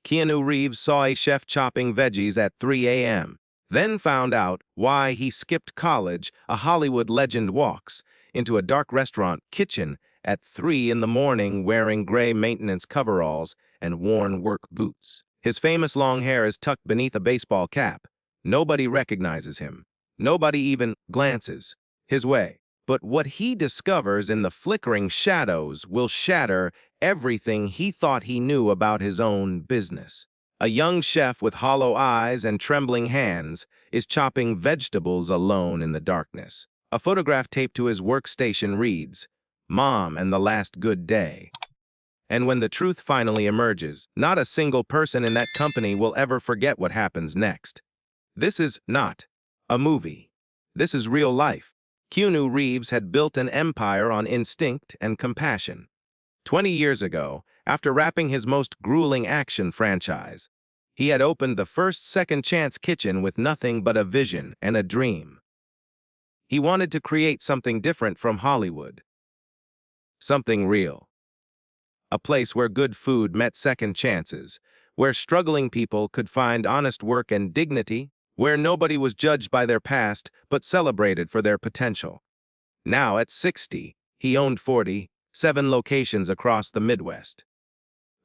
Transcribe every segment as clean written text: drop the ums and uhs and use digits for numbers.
Keanu Reeves saw a chef chopping veggies at 3 a.m., then found out why he skipped college. A Hollywood legend walks into a dark restaurant kitchen at 3 in the morning wearing gray maintenance coveralls and worn work boots. His famous long hair is tucked beneath a baseball cap. Nobody recognizes him. Nobody even glances his way. But what he discovers in the flickering shadows will shatter everything he thought he knew about his own business. A young chef with hollow eyes and trembling hands is chopping vegetables alone in the darkness. A photograph taped to his workstation reads, "Mom and the last good day." And when the truth finally emerges, not a single person in that company will ever forget what happens next. This is not a movie. This is real life. Keanu Reeves had built an empire on instinct and compassion. 20 years ago, after wrapping his most grueling action franchise, he had opened the first Second Chance kitchen with nothing but a vision and a dream. He wanted to create something different from Hollywood. Something real. A place where good food met second chances, where struggling people could find honest work and dignity, where nobody was judged by their past but celebrated for their potential. Now, at 60, he owned 47 locations across the Midwest.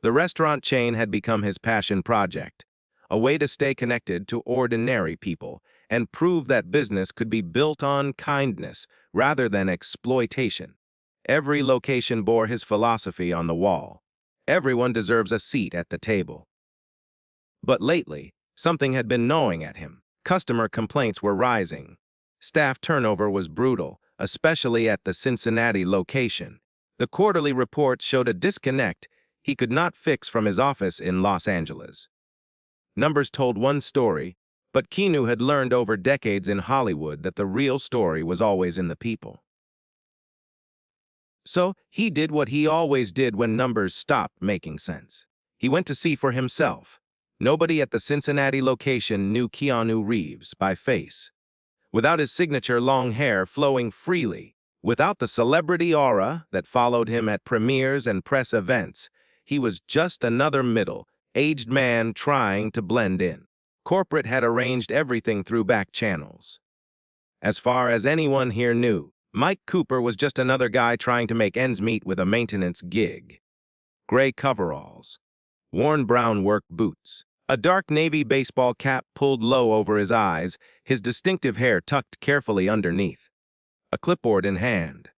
The restaurant chain had become his passion project, a way to stay connected to ordinary people and prove that business could be built on kindness rather than exploitation. Every location bore his philosophy on the wall. Everyone deserves a seat at the table. But lately, something had been gnawing at him. Customer complaints were rising. Staff turnover was brutal, especially at the Cincinnati location. The quarterly report showed a disconnect he could not fix from his office in Los Angeles. Numbers told one story, but Keanu had learned over decades in Hollywood that the real story was always in the people. So he did what he always did when numbers stopped making sense. He went to see for himself. Nobody at the Cincinnati location knew Keanu Reeves by face. Without his signature long hair flowing freely, without the celebrity aura that followed him at premieres and press events, he was just another middle-aged man trying to blend in. Corporate had arranged everything through back channels. As far as anyone here knew, Mike Cooper was just another guy trying to make ends meet with a maintenance gig. Gray coveralls, worn brown work boots, a dark navy baseball cap pulled low over his eyes, his distinctive hair tucked carefully underneath. A clipboard in hand.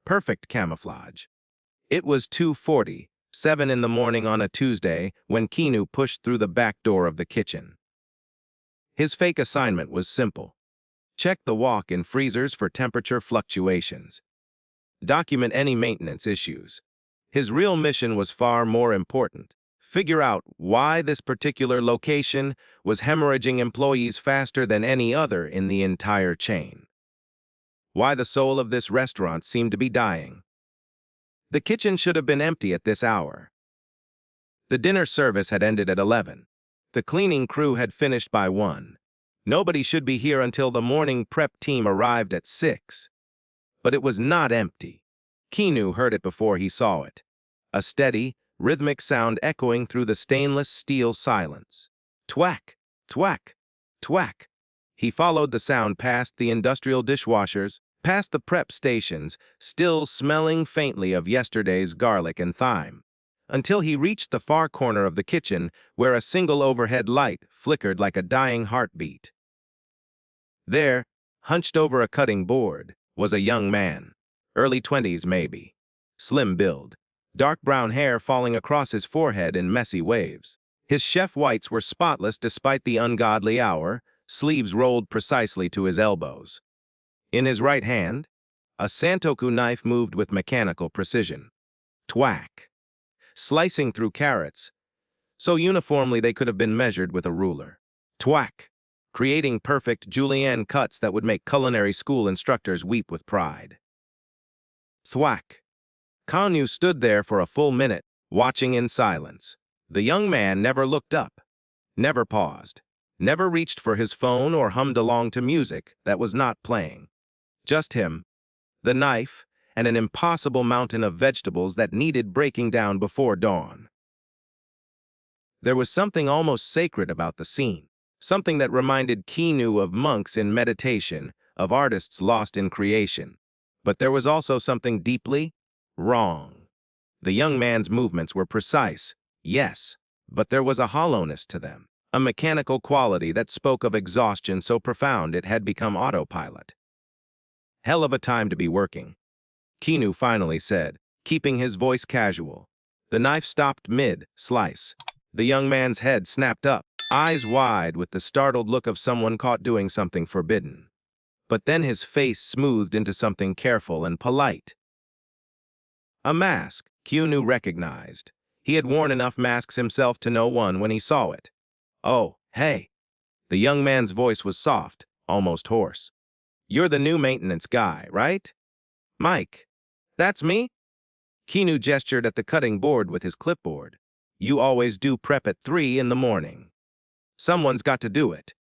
Perfect camouflage. It was 2:47 in the morning on a Tuesday when Keanu pushed through the back door of the kitchen. His fake assignment was simple. Check the walk-in freezers for temperature fluctuations. Document any maintenance issues. His real mission was far more important. Figure out why this particular location was hemorrhaging employees faster than any other in the entire chain. Why the soul of this restaurant seemed to be dying. The kitchen should have been empty at this hour. The dinner service had ended at 11. The cleaning crew had finished by 1. Nobody should be here until the morning prep team arrived at 6. But it was not empty. Keanu heard it before he saw it. A steady, rhythmic sound echoing through the stainless steel silence. Twack, twack, twack. He followed the sound past the industrial dishwashers, past the prep stations, still smelling faintly of yesterday's garlic and thyme, until he reached the far corner of the kitchen where a single overhead light flickered like a dying heartbeat. There, hunched over a cutting board, was a young man, early 20s maybe, slim build, dark brown hair falling across his forehead in messy waves. His chef whites were spotless despite the ungodly hour, sleeves rolled precisely to his elbows. In his right hand, a santoku knife moved with mechanical precision. Twack, slicing through carrots, so uniformly they could have been measured with a ruler. Twack, creating perfect julienne cuts that would make culinary school instructors weep with pride. Thwack. Keanu stood there for a full minute, watching in silence. The young man never looked up, never paused, never reached for his phone or hummed along to music that was not playing. Just him, the knife, and an impossible mountain of vegetables that needed breaking down before dawn. There was something almost sacred about the scene, something that reminded Keanu of monks in meditation, of artists lost in creation. But there was also something deeply wrong. The young man's movements were precise, yes, but there was a hollowness to them, a mechanical quality that spoke of exhaustion so profound it had become autopilot. Hell of a time to be working, Keanu finally said, keeping his voice casual. The knife stopped mid-slice. The young man's head snapped up, eyes wide with the startled look of someone caught doing something forbidden. But then his face smoothed into something careful and polite. A mask, Keanu recognized. He had worn enough masks himself to know one when he saw it. Oh, hey. The young man's voice was soft, almost hoarse. You're the new maintenance guy, right? Mike. That's me? Keanu gestured at the cutting board with his clipboard. You always do prep at 3 in the morning. Someone's got to do it.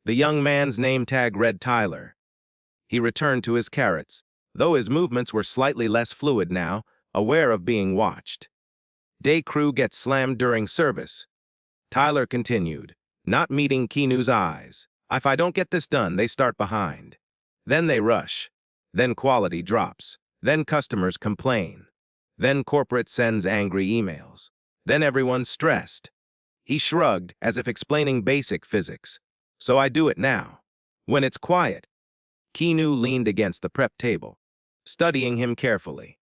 The young man's name tag read Tyler. He returned to his carrots, though his movements were slightly less fluid now, aware of being watched. Day crew gets slammed during service. Tyler continued, not meeting Keanu's eyes. If I don't get this done, they start behind. Then they rush. Then quality drops. Then customers complain. Then corporate sends angry emails. Then everyone's stressed. He shrugged, as if explaining basic physics. So I do it now. When it's quiet. Keanu leaned against the prep table, studying him carefully.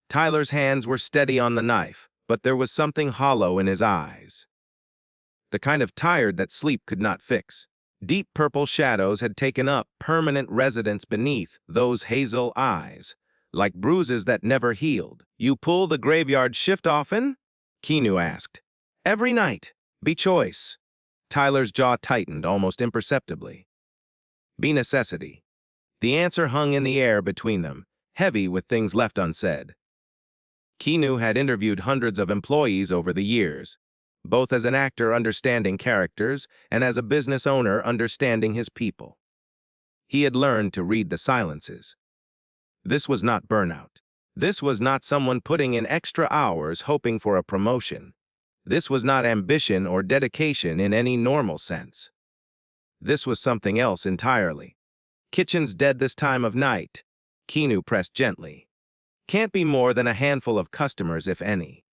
Tyler's hands were steady on the knife, but there was something hollow in his eyes. The kind of tired that sleep could not fix. Deep purple shadows had taken up permanent residence beneath those hazel eyes, like bruises that never healed. You pull the graveyard shift often? Keanu asked. Every night. Be choice. Tyler's jaw tightened almost imperceptibly. Be necessity. The answer hung in the air between them, heavy with things left unsaid. Keanu had interviewed hundreds of employees over the years, both as an actor understanding characters and as a business owner understanding his people. He had learned to read the silences. This was not burnout. This was not someone putting in extra hours hoping for a promotion. This was not ambition or dedication in any normal sense. This was something else entirely. Kitchen's dead this time of night, Keanu pressed gently. Can't be more than a handful of customers, if any.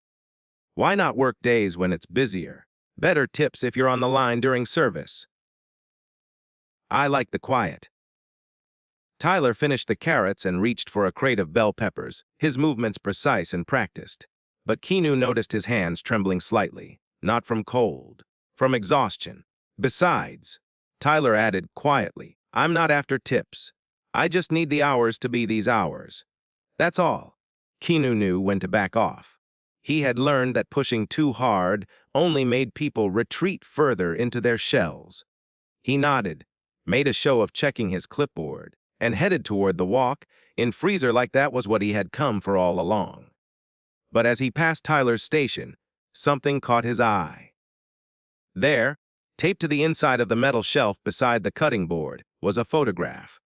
Why not work days when it's busier? Better tips if you're on the line during service. I like the quiet. Tyler finished the carrots and reached for a crate of bell peppers, his movements precise and practiced. But Keanu noticed his hands trembling slightly, not from cold, from exhaustion. Besides, Tyler added quietly, I'm not after tips. I just need the hours to be these hours. That's all. Keanu knew when to back off. He had learned that pushing too hard only made people retreat further into their shells. He nodded, made a show of checking his clipboard, and headed toward the walk. In freezer like that was what he had come for all along. But as he passed Tyler's station, something caught his eye. There, taped to the inside of the metal shelf beside the cutting board, was a photograph.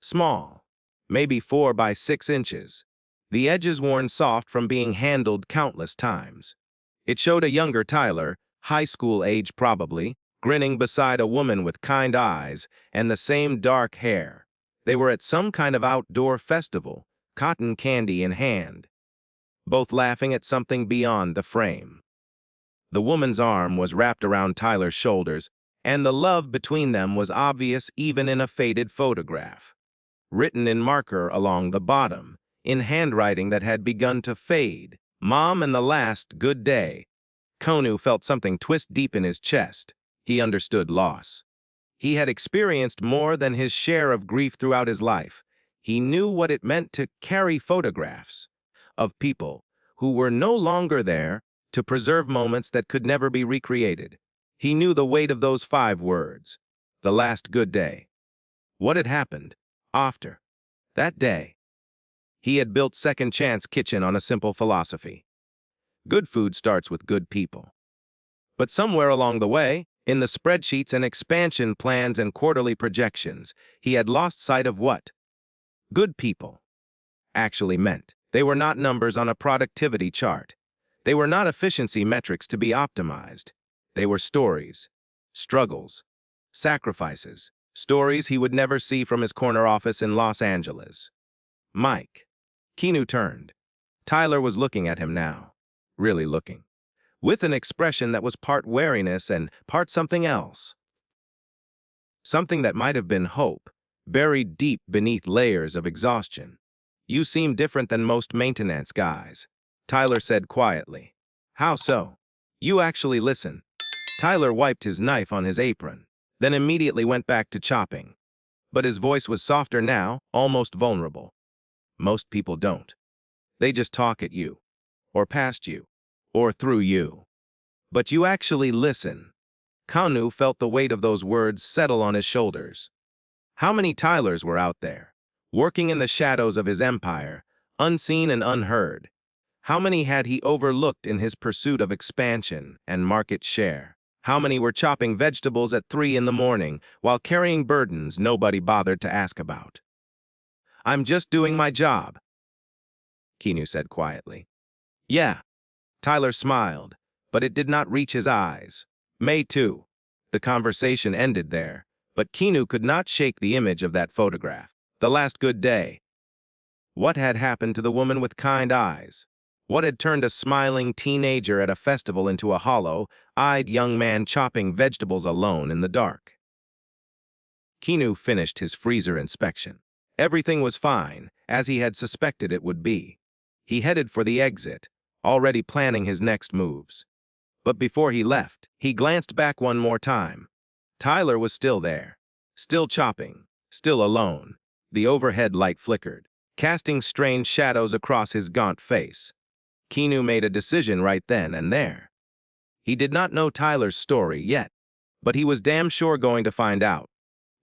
Small, maybe 4 by 6 inches. The edges worn soft from being handled countless times. It showed a younger Tyler, high school age probably, grinning beside a woman with kind eyes and the same dark hair. They were at some kind of outdoor festival, cotton candy in hand, both laughing at something beyond the frame. The woman's arm was wrapped around Tyler's shoulders, and the love between them was obvious even in a faded photograph. Written in marker along the bottom, in handwriting that had begun to fade, Mom and the last good day. Keanu felt something twist deep in his chest. He understood loss. He had experienced more than his share of grief throughout his life. He knew what it meant to carry photographs of people who were no longer there to preserve moments that could never be recreated. He knew the weight of those 5 words, the last good day. What had happened after that day? He had built Second Chance Kitchen on a simple philosophy. Good food starts with good people. But somewhere along the way, in the spreadsheets and expansion plans and quarterly projections, he had lost sight of what good people actually meant. They were not numbers on a productivity chart. They were not efficiency metrics to be optimized. They were stories, struggles, sacrifices, stories he would never see from his corner office in Los Angeles. Mike. Keanu turned. Tyler was looking at him now. Really looking. With an expression that was part wariness and part something else. Something that might have been hope, buried deep beneath layers of exhaustion. You seem different than most maintenance guys, Tyler said quietly. How so? You actually listen. Tyler wiped his knife on his apron, then immediately went back to chopping. But his voice was softer now, almost vulnerable. Most people don't. They just talk at you, or past you, or through you. But you actually listen. Keanu felt the weight of those words settle on his shoulders. How many Tylers were out there, working in the shadows of his empire, unseen and unheard? How many had he overlooked in his pursuit of expansion and market share? How many were chopping vegetables at 3 in the morning while carrying burdens nobody bothered to ask about? I'm just doing my job, Keanu said quietly. Yeah, Tyler smiled, but it did not reach his eyes. May 2. The conversation ended there, but Keanu could not shake the image of that photograph. The last good day. What had happened to the woman with kind eyes? What had turned a smiling teenager at a festival into a hollow-eyed young man chopping vegetables alone in the dark? Keanu finished his freezer inspection. Everything was fine, as he had suspected it would be. He headed for the exit, already planning his next moves. But before he left, he glanced back one more time. Tyler was still there, still chopping, still alone. The overhead light flickered, casting strange shadows across his gaunt face. Keanu made a decision right then and there. He did not know Tyler's story yet, but he was damn sure going to find out.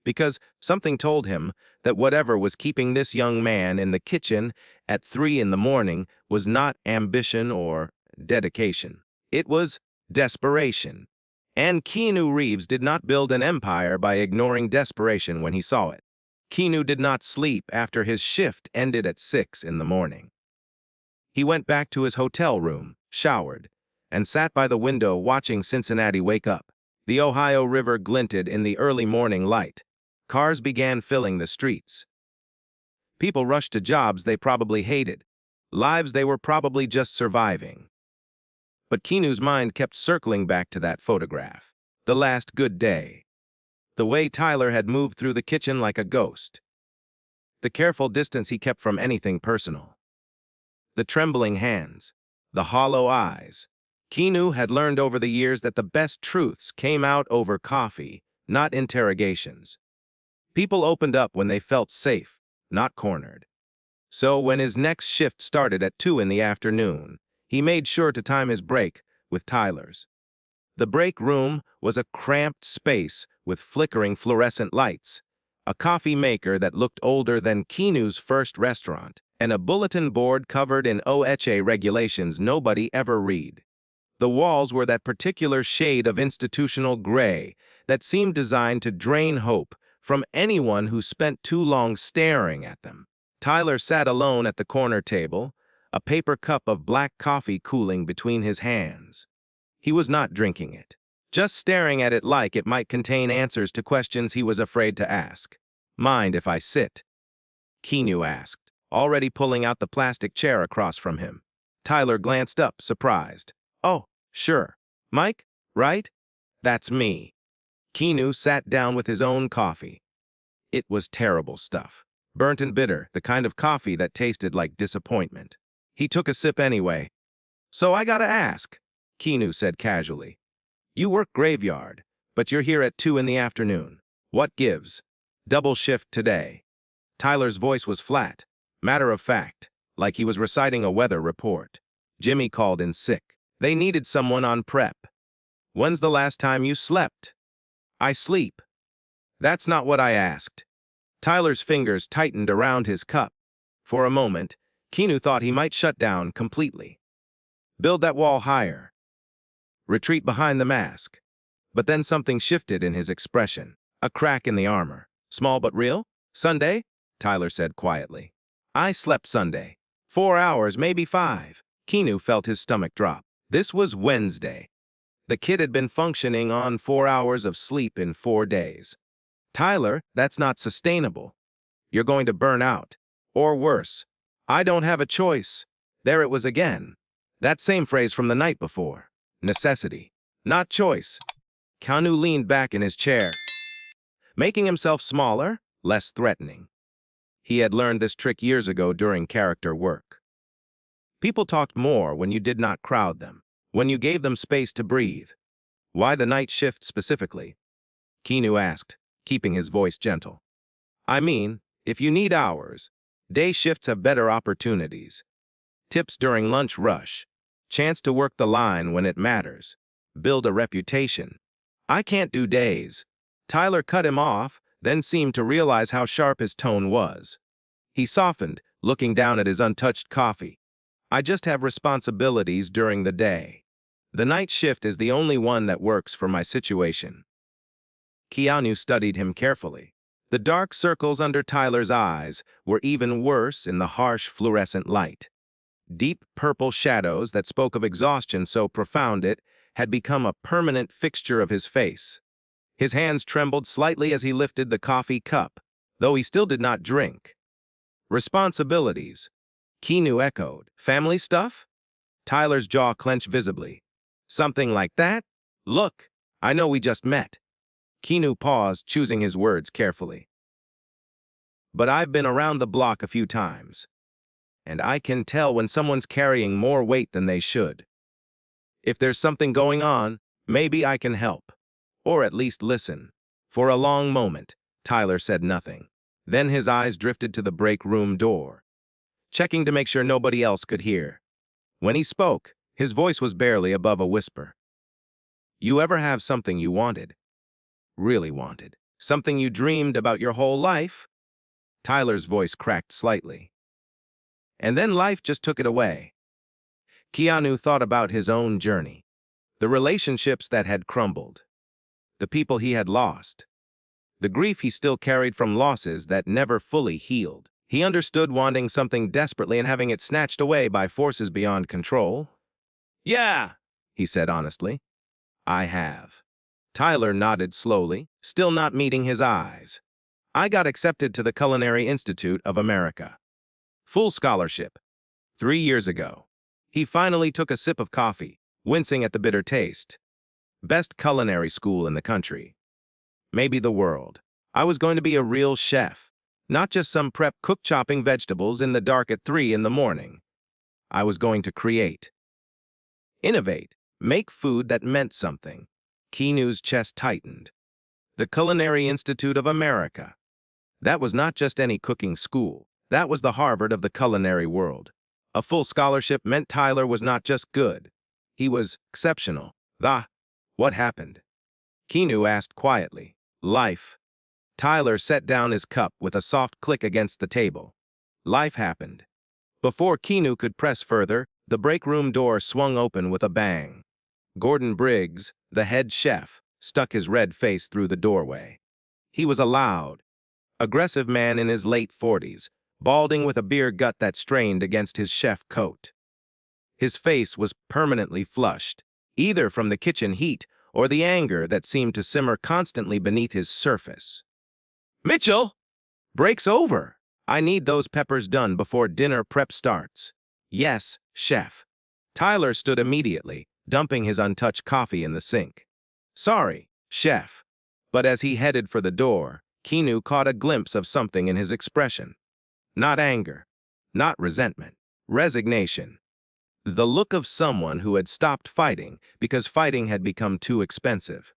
Because something told him that whatever was keeping this young man in the kitchen at 3 in the morning was not ambition or dedication. It was desperation. And Keanu Reeves did not build an empire by ignoring desperation when he saw it. Keanu did not sleep after his shift ended at 6 in the morning. He went back to his hotel room, showered, and sat by the window watching Cincinnati wake up. The Ohio River glinted in the early morning light. Cars began filling the streets. People rushed to jobs they probably hated, lives they were probably just surviving. But Keanu's mind kept circling back to that photograph. The last good day. The way Tyler had moved through the kitchen like a ghost. The careful distance he kept from anything personal. The trembling hands. The hollow eyes. Keanu had learned over the years that the best truths came out over coffee, not interrogations. People opened up when they felt safe, not cornered. So when his next shift started at 2 in the afternoon, he made sure to time his break with Tyler's. The break room was a cramped space with flickering fluorescent lights, a coffee maker that looked older than Keanu's first restaurant, and a bulletin board covered in OHA regulations nobody ever read. The walls were that particular shade of institutional gray that seemed designed to drain hope from anyone who spent too long staring at them. Tyler sat alone at the corner table, a paper cup of black coffee cooling between his hands. He was not drinking it, just staring at it like it might contain answers to questions he was afraid to ask. Mind if I sit? Keanu asked, already pulling out the plastic chair across from him. Tyler glanced up, surprised. Oh, sure. Mike, right? That's me. Keanu sat down with his own coffee. It was terrible stuff. Burnt and bitter, the kind of coffee that tasted like disappointment. He took a sip anyway. So I gotta ask, Keanu said casually. You work graveyard, but you're here at 2 in the afternoon. What gives? Double shift today. Tyler's voice was flat, matter of fact, like he was reciting a weather report. Jimmy called in sick. They needed someone on prep. When's the last time you slept? I sleep. That's not what I asked. Tyler's fingers tightened around his cup. For a moment, Keanu thought he might shut down completely. Build that wall higher. Retreat behind the mask. But then something shifted in his expression. A crack in the armor. Small but real? Sunday? Tyler said quietly. I slept Sunday. 4 hours, maybe 5. Keanu felt his stomach drop. This was Wednesday. The kid had been functioning on 4 hours of sleep in 4 days. Tyler, that's not sustainable. You're going to burn out. Or worse. I don't have a choice. There it was again. That same phrase from the night before. Necessity. Not choice. Keanu leaned back in his chair, making himself smaller, less threatening. He had learned this trick years ago during character work. People talked more when you did not crowd them, when you gave them space to breathe. Why the night shift specifically? Keanu asked, keeping his voice gentle. I mean, if you need hours, day shifts have better opportunities. Tips during lunch rush. Chance to work the line when it matters. Build a reputation. I can't do days. Tyler cut him off, then seemed to realize how sharp his tone was. He softened, looking down at his untouched coffee. I just have responsibilities during the day. The night shift is the only one that works for my situation. Keanu studied him carefully. The dark circles under Tyler's eyes were even worse in the harsh fluorescent light. Deep purple shadows that spoke of exhaustion so profound it had become a permanent fixture of his face. His hands trembled slightly as he lifted the coffee cup, though he still did not drink. Responsibilities. Keanu echoed. Family stuff? Tyler's jaw clenched visibly. Something like that? Look, I know we just met. Keanu paused, choosing his words carefully. But I've been around the block a few times, and I can tell when someone's carrying more weight than they should. If there's something going on, maybe I can help, or at least listen. For a long moment, Tyler said nothing. Then his eyes drifted to the break room door, checking to make sure nobody else could hear. When he spoke, his voice was barely above a whisper. You ever have something you wanted? Really wanted? Something you dreamed about your whole life? Tyler's voice cracked slightly. And then life just took it away. Keanu thought about his own journey, the relationships that had crumbled, the people he had lost, the grief he still carried from losses that never fully healed. He understood wanting something desperately and having it snatched away by forces beyond control. Yeah, he said honestly. I have. Tyler nodded slowly, still not meeting his eyes. I got accepted to the Culinary Institute of America. Full scholarship. 3 years ago. He finally took a sip of coffee, wincing at the bitter taste. Best culinary school in the country. Maybe the world. I was going to be a real chef, not just some prep cook chopping vegetables in the dark at 3 in the morning. I was going to create. Innovate. Make food that meant something. Keanu's chest tightened. The Culinary Institute of America. That was not just any cooking school. That was the Harvard of the culinary world. A full scholarship meant Tyler was not just good. He was exceptional. What happened? Keanu asked quietly. Life. Tyler set down his cup with a soft click against the table. Life happened. Before Keanu could press further, the break room door swung open with a bang. Gordon Briggs, the head chef, stuck his red face through the doorway. He was a loud, aggressive man in his late 40s, balding with a beer gut that strained against his chef coat. His face was permanently flushed, either from the kitchen heat or the anger that seemed to simmer constantly beneath his surface. Mitchell! Break's over. I need those peppers done before dinner prep starts. Yes, chef. Tyler stood immediately, dumping his untouched coffee in the sink. Sorry, chef. But as he headed for the door, Keanu caught a glimpse of something in his expression. Not anger, not resentment, resignation. The look of someone who had stopped fighting because fighting had become too expensive.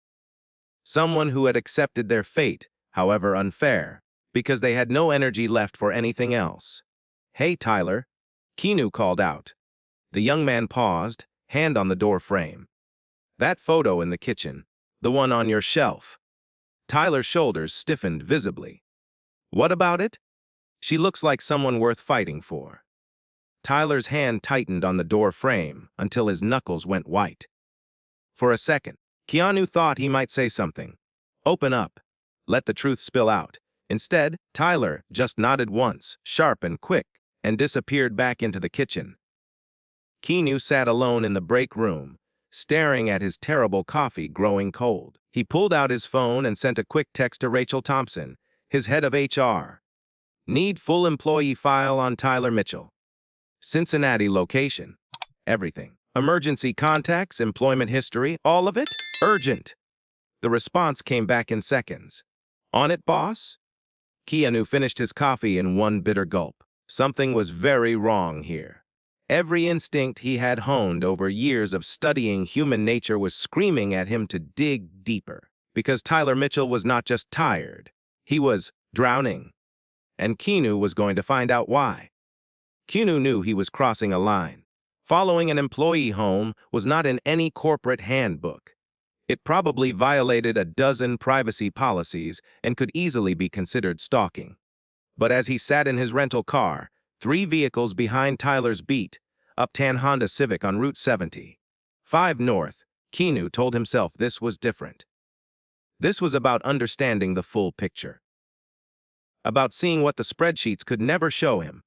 Someone who had accepted their fate, however unfair, because they had no energy left for anything else. Hey, Tyler, Keanu called out. The young man paused, hand on the door frame. That photo in the kitchen, the one on your shelf. Tyler's shoulders stiffened visibly. What about it? She looks like someone worth fighting for. Tyler's hand tightened on the door frame until his knuckles went white. For a second, Keanu thought he might say something. Open up. Let the truth spill out. Instead, Tyler just nodded once, sharp and quick, and disappeared back into the kitchen. Keanu sat alone in the break room, staring at his terrible coffee growing cold. He pulled out his phone and sent a quick text to Rachel Thompson, his head of HR. Need full employee file on Tyler Mitchell. Cincinnati location. Everything. Emergency contacts, employment history, all of it? Urgent. The response came back in seconds. On it, boss? Keanu finished his coffee in one bitter gulp. Something was very wrong here. Every instinct he had honed over years of studying human nature was screaming at him to dig deeper. Because Tyler Mitchell was not just tired, he was drowning. And Keanu was going to find out why. Keanu knew he was crossing a line. Following an employee home was not in any corporate handbook. It probably violated a dozen privacy policies and could easily be considered stalking. But as he sat in his rental car, 3 vehicles behind Tyler's beat, uptan Honda Civic on Route 70, 5 North, Keanu told himself this was different. This was about understanding the full picture. About seeing what the spreadsheets could never show him.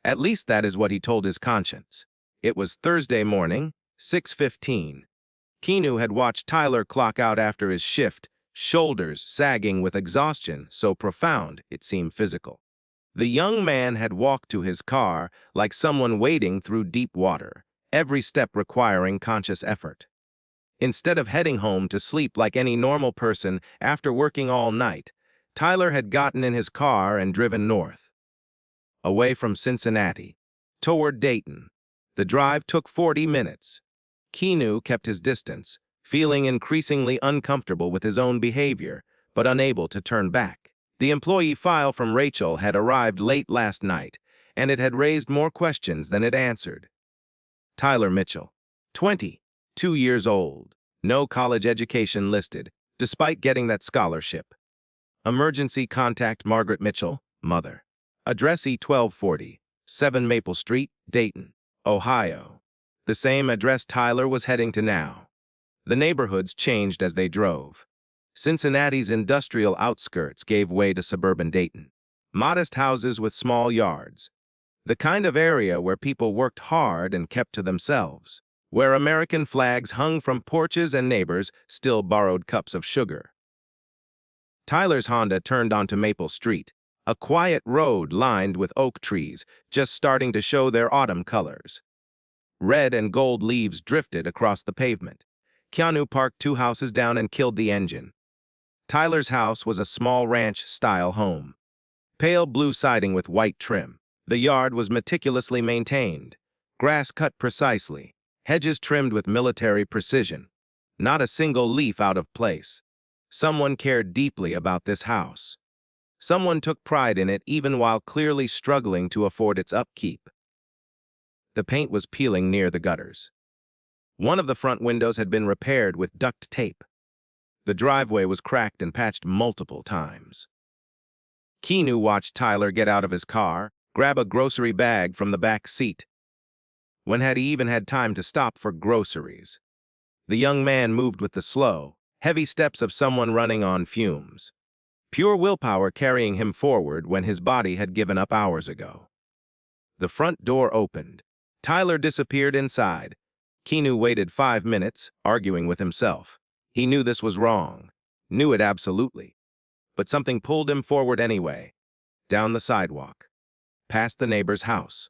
At least that is what he told his conscience. It was Thursday morning, 6:15. Keanu had watched Tyler clock out after his shift, shoulders sagging with exhaustion so profound it seemed physical. The young man had walked to his car like someone wading through deep water, every step requiring conscious effort. Instead of heading home to sleep like any normal person after working all night, Tyler had gotten in his car and driven north. Away from Cincinnati, toward Dayton. The drive took 40 minutes. Keanu kept his distance, feeling increasingly uncomfortable with his own behavior, but unable to turn back. The employee file from Rachel had arrived late last night, and it had raised more questions than it answered. Tyler Mitchell, 20, 2 years old, no college education listed, despite getting that scholarship. Emergency contact Margaret Mitchell, mother. Address E1240, 7 Maple Street, Dayton, Ohio. The same address Tyler was heading to now. The neighborhoods changed as they drove. Cincinnati's industrial outskirts gave way to suburban Dayton. Modest houses with small yards. The kind of area where people worked hard and kept to themselves. Where American flags hung from porches and neighbors still borrowed cups of sugar. Tyler's Honda turned onto Maple Street, a quiet road lined with oak trees just starting to show their autumn colors. Red and gold leaves drifted across the pavement. Keanu parked 2 houses down and killed the engine. Tyler's house was a small ranch-style home. Pale blue siding with white trim. The yard was meticulously maintained. Grass cut precisely. Hedges trimmed with military precision. Not a single leaf out of place. Someone cared deeply about this house. Someone took pride in it even while clearly struggling to afford its upkeep. The paint was peeling near the gutters. One of the front windows had been repaired with duct tape. The driveway was cracked and patched multiple times. Keanu watched Tyler get out of his car, grab a grocery bag from the back seat. When had he even had time to stop for groceries? The young man moved with the slow, heavy steps of someone running on fumes. Pure willpower carrying him forward when his body had given up hours ago. The front door opened. Tyler disappeared inside. Keanu waited 5 minutes, arguing with himself. He knew this was wrong. Knew it absolutely. But something pulled him forward anyway. Down the sidewalk. Past the neighbor's house.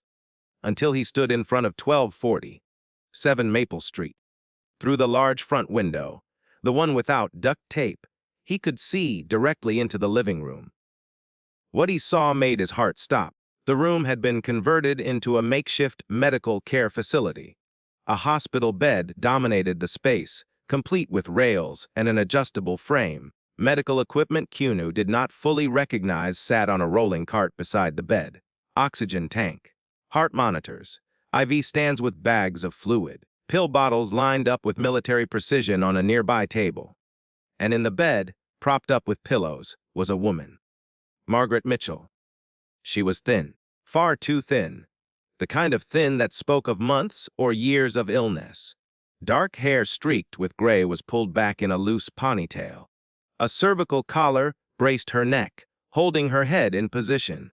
Until he stood in front of 1240, 7 Maple Street. Through the large front window, the one without duct tape, he could see directly into the living room. What he saw made his heart stop. The room had been converted into a makeshift medical care facility. A hospital bed dominated the space, complete with rails and an adjustable frame. Medical equipment Keanu did not fully recognize sat on a rolling cart beside the bed. Oxygen tank, heart monitors, IV stands with bags of fluid, pill bottles lined up with military precision on a nearby table. And in the bed, propped up with pillows, was a woman. Margaret Mitchell. She was thin, far too thin, the kind of thin that spoke of months or years of illness. Dark hair streaked with gray was pulled back in a loose ponytail. A cervical collar braced her neck, holding her head in position.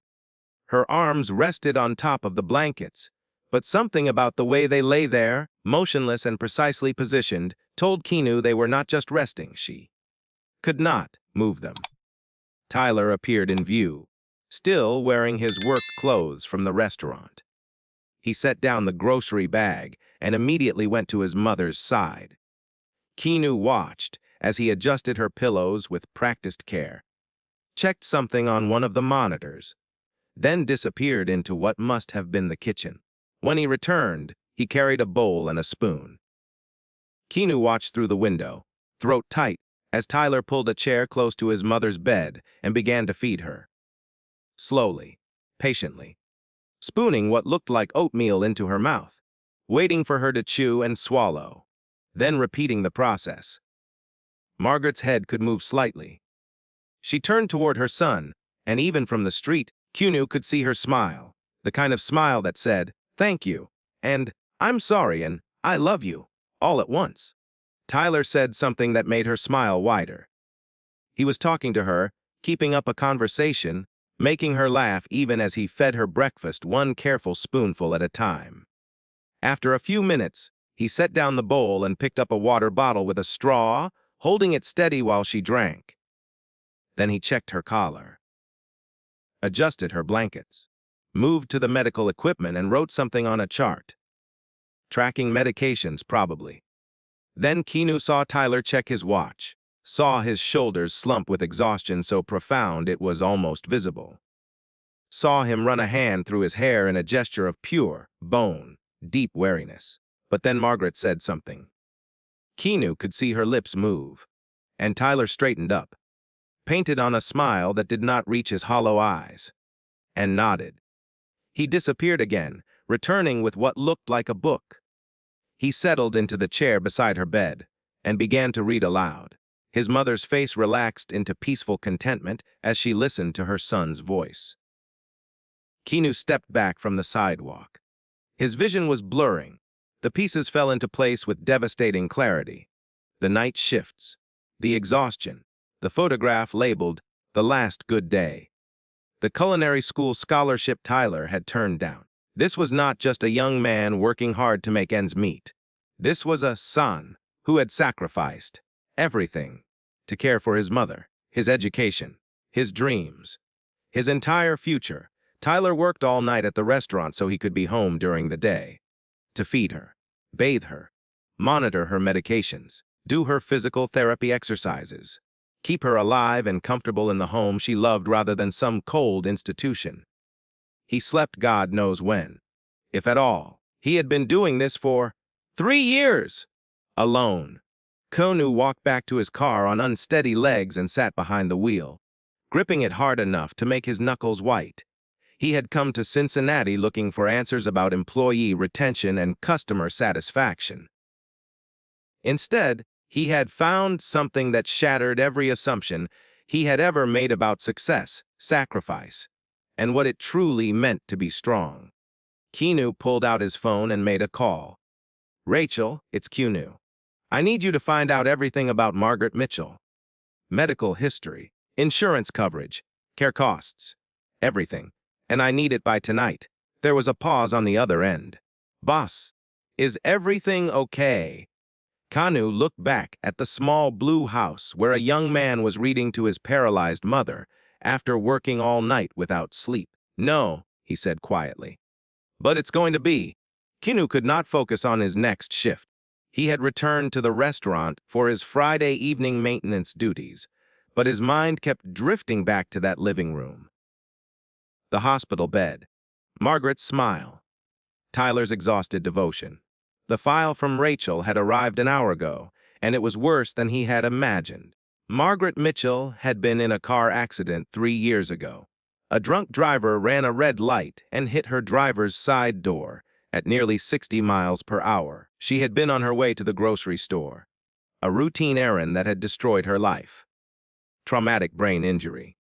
Her arms rested on top of the blankets, but something about the way they lay there motionless and precisely positioned, told Keanu they were not just resting, she could not move them. Tyler appeared in view, still wearing his work clothes from the restaurant. He set down the grocery bag and immediately went to his mother's side. Keanu watched as he adjusted her pillows with practiced care, checked something on one of the monitors, then disappeared into what must have been the kitchen. When he returned, he carried a bowl and a spoon. Keanu watched through the window, throat tight, as Tyler pulled a chair close to his mother's bed and began to feed her. Slowly, patiently, spooning what looked like oatmeal into her mouth, waiting for her to chew and swallow, then repeating the process. Margaret's head could move slightly. She turned toward her son, and even from the street, Keanu could see her smile, the kind of smile that said, "Thank you," and "I'm sorry," and "I love you," all at once. Tyler said something that made her smile wider. He was talking to her, keeping up a conversation, making her laugh even as he fed her breakfast one careful spoonful at a time. After a few minutes, he set down the bowl and picked up a water bottle with a straw, holding it steady while she drank. Then he checked her collar, adjusted her blankets, moved to the medical equipment and wrote something on a chart. Tracking medications, probably. Then Keanu saw Tyler check his watch, saw his shoulders slump with exhaustion so profound it was almost visible. Saw him run a hand through his hair in a gesture of pure, bone, deep weariness. But then Margaret said something. Keanu could see her lips move, and Tyler straightened up, painted on a smile that did not reach his hollow eyes, and nodded. He disappeared again, returning with what looked like a book. He settled into the chair beside her bed and began to read aloud. His mother's face relaxed into peaceful contentment as she listened to her son's voice. Keanu stepped back from the sidewalk. His vision was blurring. The pieces fell into place with devastating clarity. The night shifts, the exhaustion, the photograph labeled "The Last Good Day." The culinary school scholarship Tyler had turned down. This was not just a young man working hard to make ends meet. This was a son who had sacrificed everything to care for his mother, his education, his dreams, his entire future. Tyler worked all night at the restaurant so he could be home during the day, to feed her, bathe her, monitor her medications, do her physical therapy exercises, keep her alive and comfortable in the home she loved rather than some cold institution. He slept God knows when, if at all. He had been doing this for 3 years, alone. Keanu walked back to his car on unsteady legs and sat behind the wheel, gripping it hard enough to make his knuckles white. He had come to Cincinnati looking for answers about employee retention and customer satisfaction. Instead, he had found something that shattered every assumption he had ever made about success, sacrifice, and what it truly meant to be strong. Keanu pulled out his phone and made a call. "Rachel, it's Keanu. I need you to find out everything about Margaret Mitchell. Medical history, insurance coverage, care costs, everything. And I need it by tonight." There was a pause on the other end. "Boss, is everything okay?" Keanu looked back at the small blue house where a young man was reading to his paralyzed mother after working all night without sleep. "No," he said quietly. "But it's going to be." Keanu could not focus on his next shift. He had returned to the restaurant for his Friday evening maintenance duties, but his mind kept drifting back to that living room. The hospital bed, Margaret's smile, Tyler's exhausted devotion. The file from Rachel had arrived an hour ago, and it was worse than he had imagined. Margaret Mitchell had been in a car accident 3 years ago. A drunk driver ran a red light and hit her driver's side door at nearly 60 miles per hour. She had been on her way to the grocery store, a routine errand that had destroyed her life. Traumatic brain injury,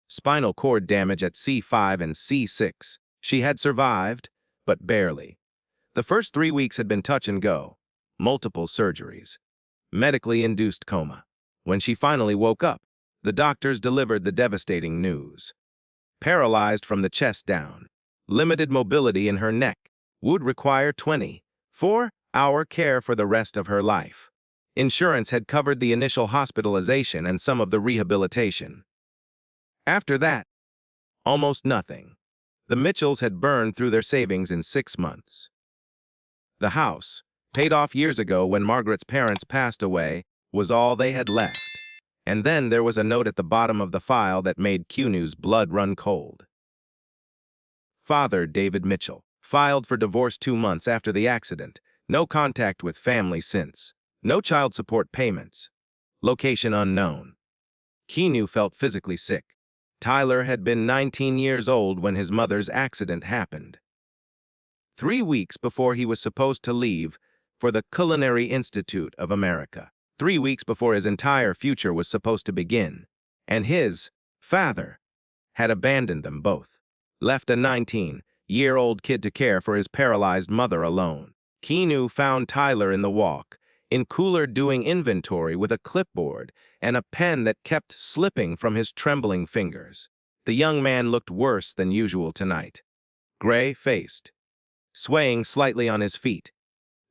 spinal cord damage at C5 and C6. She had survived, but barely. The first 3 weeks had been touch and go, multiple surgeries, medically induced coma. When she finally woke up, the doctors delivered the devastating news. Paralyzed from the chest down, limited mobility in her neck, would require 24 our care for the rest of her life. Insurance had covered the initial hospitalization and some of the rehabilitation. After that, almost nothing. The Mitchells had burned through their savings in 6 months. The house, paid off years ago when Margaret's parents passed away, was all they had left. And then there was a note at the bottom of the file that made Keanu's blood run cold. Father David Mitchell, filed for divorce 2 months after the accident. No contact with family since. No child support payments. Location unknown. Keanu felt physically sick. Tyler had been 19 years old when his mother's accident happened. 3 weeks before he was supposed to leave for the Culinary Institute of America. 3 weeks before his entire future was supposed to begin. And his father had abandoned them both. Left a 19-year-old kid to care for his paralyzed mother alone. Keanu found Tyler in the walk, in cooler doing inventory with a clipboard and a pen that kept slipping from his trembling fingers. The young man looked worse than usual tonight. Gray-faced, swaying slightly on his feet.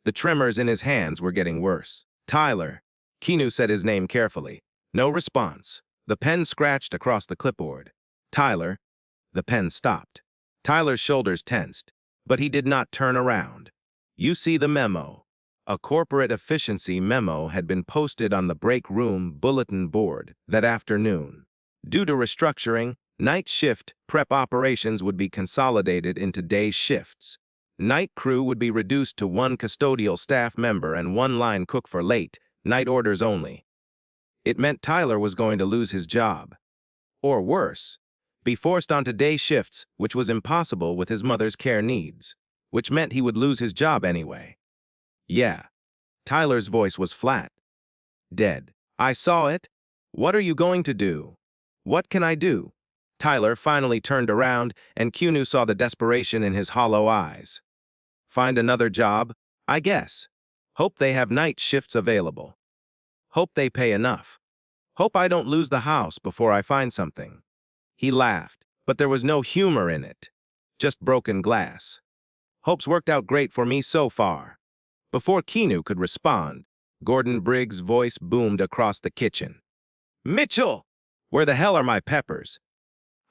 The tremors in his hands were getting worse. Tyler. Keanu said his name carefully. No response. The pen scratched across the clipboard. Tyler. The pen stopped. Tyler's shoulders tensed, but he did not turn around. You see the memo. A corporate efficiency memo had been posted on the break room bulletin board that afternoon. Due to restructuring, night shift prep operations would be consolidated into day shifts. Night crew would be reduced to 1 custodial staff member and 1 line cook for late, night orders only. It meant Tyler was going to lose his job. Or worse, be forced onto day shifts, which was impossible with his mother's care needs, which meant he would lose his job anyway. Yeah. Tyler's voice was flat. Dead. I saw it. What are you going to do? What can I do? Tyler finally turned around, and Keanu saw the desperation in his hollow eyes. Find another job, I guess. Hope they have night shifts available. Hope they pay enough. Hope I don't lose the house before I find something. He laughed, but there was no humor in it. Just broken glass. Hope's worked out great for me so far. Before Keanu could respond, Gordon Briggs' voice boomed across the kitchen. Mitchell! Where the hell are my peppers?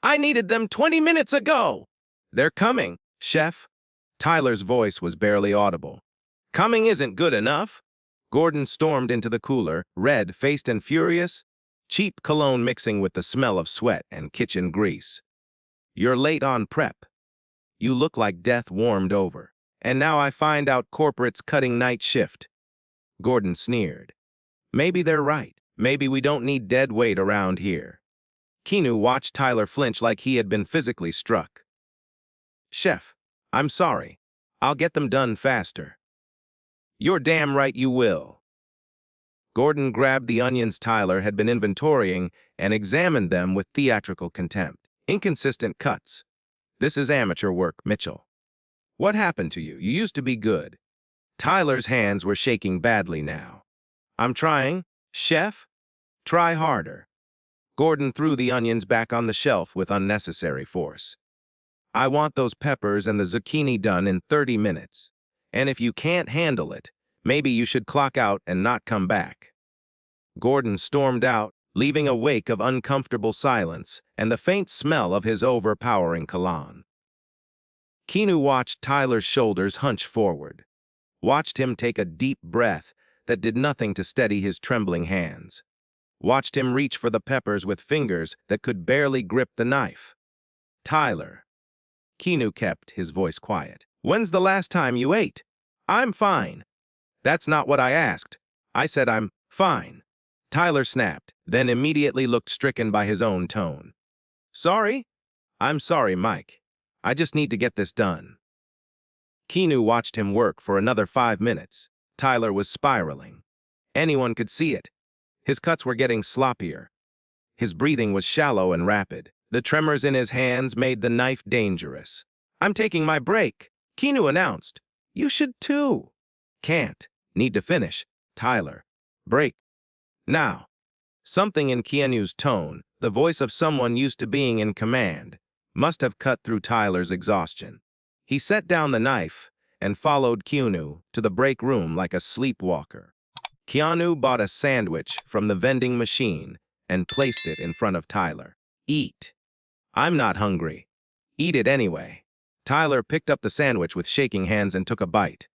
I needed them 20 minutes ago! They're coming, chef. Tyler's voice was barely audible. Coming isn't good enough. Gordon stormed into the cooler, red-faced and furious, cheap cologne mixing with the smell of sweat and kitchen grease. You're late on prep. You look like death warmed over. And now I find out corporate's cutting night shift. Gordon sneered. Maybe they're right. Maybe we don't need dead weight around here. Keanu watched Tyler flinch like he had been physically struck. Chef, I'm sorry. I'll get them done faster. You're damn right you will. Gordon grabbed the onions Tyler had been inventorying and examined them with theatrical contempt. Inconsistent cuts. This is amateur work, Mitchell. What happened to you? You used to be good. Tyler's hands were shaking badly now. I'm trying, chef. Try harder. Gordon threw the onions back on the shelf with unnecessary force. I want those peppers and the zucchini done in 30 minutes. And if you can't handle it, maybe you should clock out and not come back. Gordon stormed out, leaving a wake of uncomfortable silence and the faint smell of his overpowering cologne. Keanu watched Tyler's shoulders hunch forward, watched him take a deep breath that did nothing to steady his trembling hands, watched him reach for the peppers with fingers that could barely grip the knife. Tyler. Keanu kept his voice quiet. When's the last time you ate? I'm fine. That's not what I asked. I said I'm fine. Tyler snapped, then immediately looked stricken by his own tone. Sorry? I'm sorry, Mike. I just need to get this done. Keanu watched him work for another 5 minutes. Tyler was spiraling. Anyone could see it. His cuts were getting sloppier. His breathing was shallow and rapid. The tremors in his hands made the knife dangerous. I'm taking my break, Keanu announced. You should too. Can't. Need to finish. Tyler. Break. Now. Something in Keanu's tone, the voice of someone used to being in command, must have cut through Tyler's exhaustion. He set down the knife and followed Keanu to the break room like a sleepwalker. Keanu bought a sandwich from the vending machine and placed it in front of Tyler. Eat. I'm not hungry. Eat it anyway. Tyler picked up the sandwich with shaking hands and took a bite.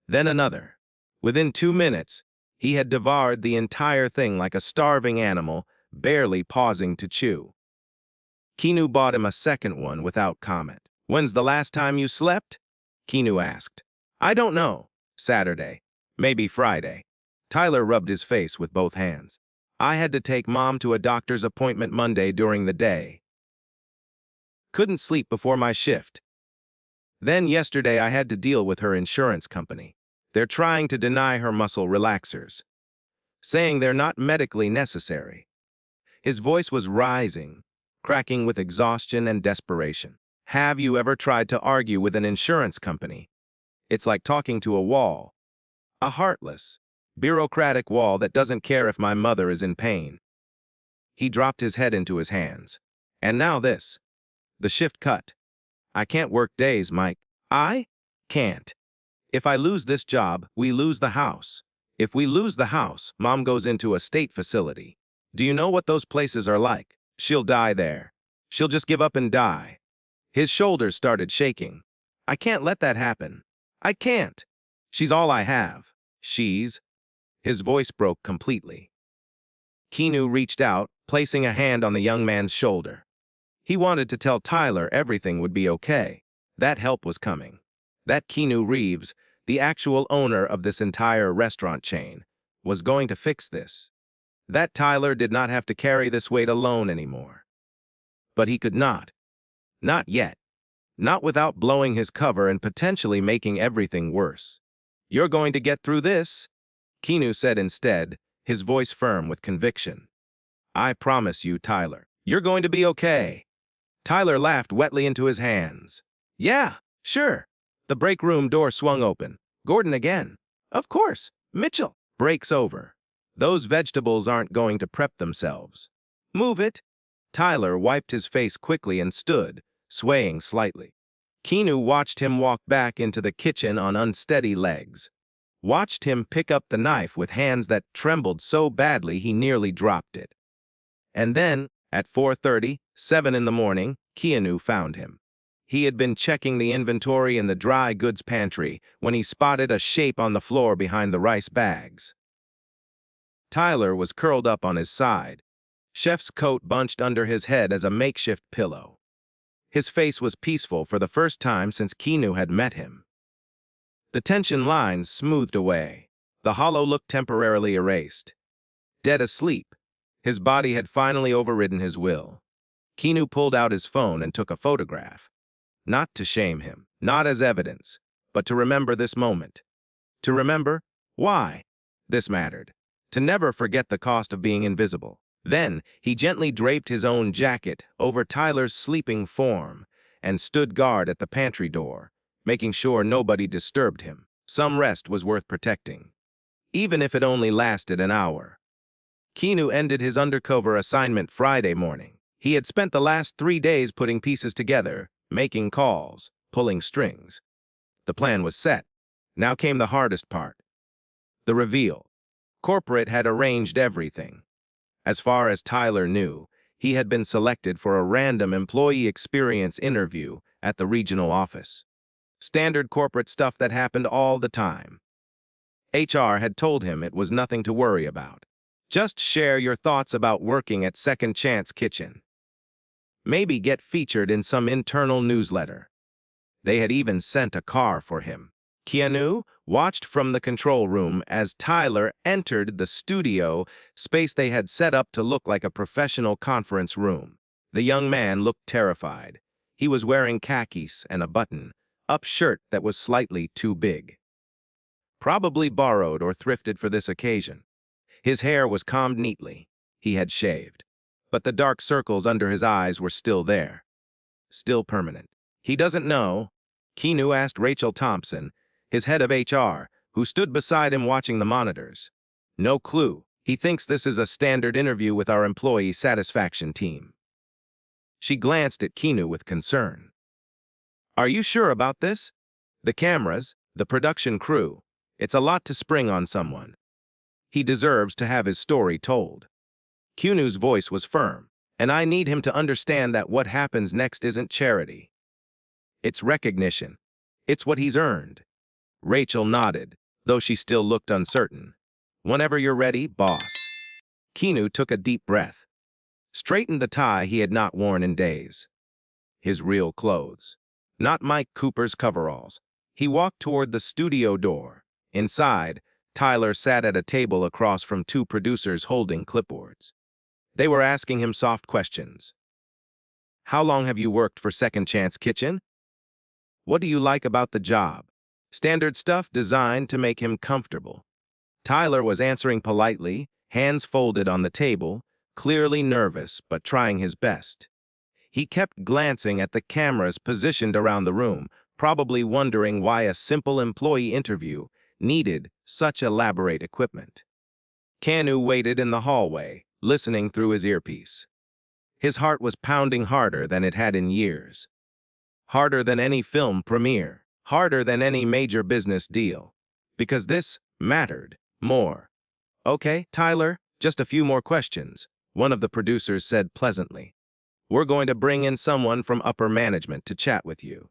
Then another. Within 2 minutes, he had devoured the entire thing like a starving animal, barely pausing to chew. Keanu bought him a second one without comment. When's the last time you slept? Keanu asked. I don't know. Saturday. Maybe Friday. Tyler rubbed his face with both hands. I had to take Mom to a doctor's appointment Monday during the day. Couldn't sleep before my shift. Then yesterday I had to deal with her insurance company. They're trying to deny her muscle relaxers, saying they're not medically necessary. His voice was rising, cracking with exhaustion and desperation. Have you ever tried to argue with an insurance company? It's like talking to a wall. A heartless, bureaucratic wall that doesn't care if my mother is in pain. He dropped his head into his hands. And now this. The shift cut. I can't work days, Mike. I can't. If I lose this job, we lose the house. If we lose the house, Mom goes into a state facility. Do you know what those places are like? She'll die there. She'll just give up and die. His shoulders started shaking. I can't let that happen. I can't. She's all I have. She's... His voice broke completely. Keanu reached out, placing a hand on the young man's shoulder. He wanted to tell Tyler everything would be okay. That help was coming. That Keanu Reeves, the actual owner of this entire restaurant chain, was going to fix this. That Tyler did not have to carry this weight alone anymore. But he could not. Not yet. Not without blowing his cover and potentially making everything worse. You're going to get through this, Keanu said instead, his voice firm with conviction. I promise you, Tyler, you're going to be okay. Tyler laughed wetly into his hands. Yeah, sure. The break room door swung open. Gordon again. Of course, Mitchell. Break's over. Those vegetables aren't going to prep themselves. Move it. Tyler wiped his face quickly and stood, swaying slightly. Keanu watched him walk back into the kitchen on unsteady legs. Watched him pick up the knife with hands that trembled so badly he nearly dropped it. And then, at 4:30, 7 in the morning, Keanu found him. He had been checking the inventory in the dry goods pantry when he spotted a shape on the floor behind the rice bags. Tyler was curled up on his side, chef's coat bunched under his head as a makeshift pillow. His face was peaceful for the first time since Keanu had met him. The tension lines smoothed away. The hollow look temporarily erased. Dead asleep, his body had finally overridden his will. Keanu pulled out his phone and took a photograph. Not to shame him, not as evidence, but to remember this moment. To remember why this mattered. To never forget the cost of being invisible. Then, he gently draped his own jacket over Tyler's sleeping form and stood guard at the pantry door, making sure nobody disturbed him. Some rest was worth protecting, even if it only lasted an hour. Keanu ended his undercover assignment Friday morning. He had spent the last 3 days putting pieces together, making calls, pulling strings. The plan was set. Now came the hardest part. The reveal. Corporate had arranged everything. As far as Tyler knew, he had been selected for a random employee experience interview at the regional office. Standard corporate stuff that happened all the time. HR had told him it was nothing to worry about. Just share your thoughts about working at Second Chance Kitchen. Maybe get featured in some internal newsletter. They had even sent a car for him. Keanu watched from the control room as Tyler entered the studio space they had set up to look like a professional conference room. The young man looked terrified. He was wearing khakis and a button-up shirt that was slightly too big. Probably borrowed or thrifted for this occasion. His hair was combed neatly. He had shaved. But the dark circles under his eyes were still there. Still permanent. He doesn't know, Keanu asked Rachel Thompson, his head of HR, who stood beside him watching the monitors. No clue. He thinks this is a standard interview with our employee satisfaction team. She glanced at Keanu with concern. Are you sure about this? The cameras, the production crew. It's a lot to spring on someone. He deserves to have his story told. Keanu's voice was firm, and I need him to understand that what happens next isn't charity. It's recognition. It's what he's earned. Rachel nodded, though she still looked uncertain. Whenever you're ready, boss. Keanu took a deep breath, straightened the tie he had not worn in days. His real clothes, not Mike Cooper's coveralls. He walked toward the studio door. Inside, Tyler sat at a table across from two producers holding clipboards. They were asking him soft questions. How long have you worked for Second Chance Kitchen? What do you like about the job? Standard stuff designed to make him comfortable. Tyler was answering politely, hands folded on the table, clearly nervous but trying his best. He kept glancing at the cameras positioned around the room, probably wondering why a simple employee interview needed such elaborate equipment. Keanu waited in the hallway, listening through his earpiece. His heart was pounding harder than it had in years. Harder than any film premiere, harder than any major business deal. Because this mattered more. Okay, Tyler, just a few more questions, one of the producers said pleasantly. We're going to bring in someone from upper management to chat with you.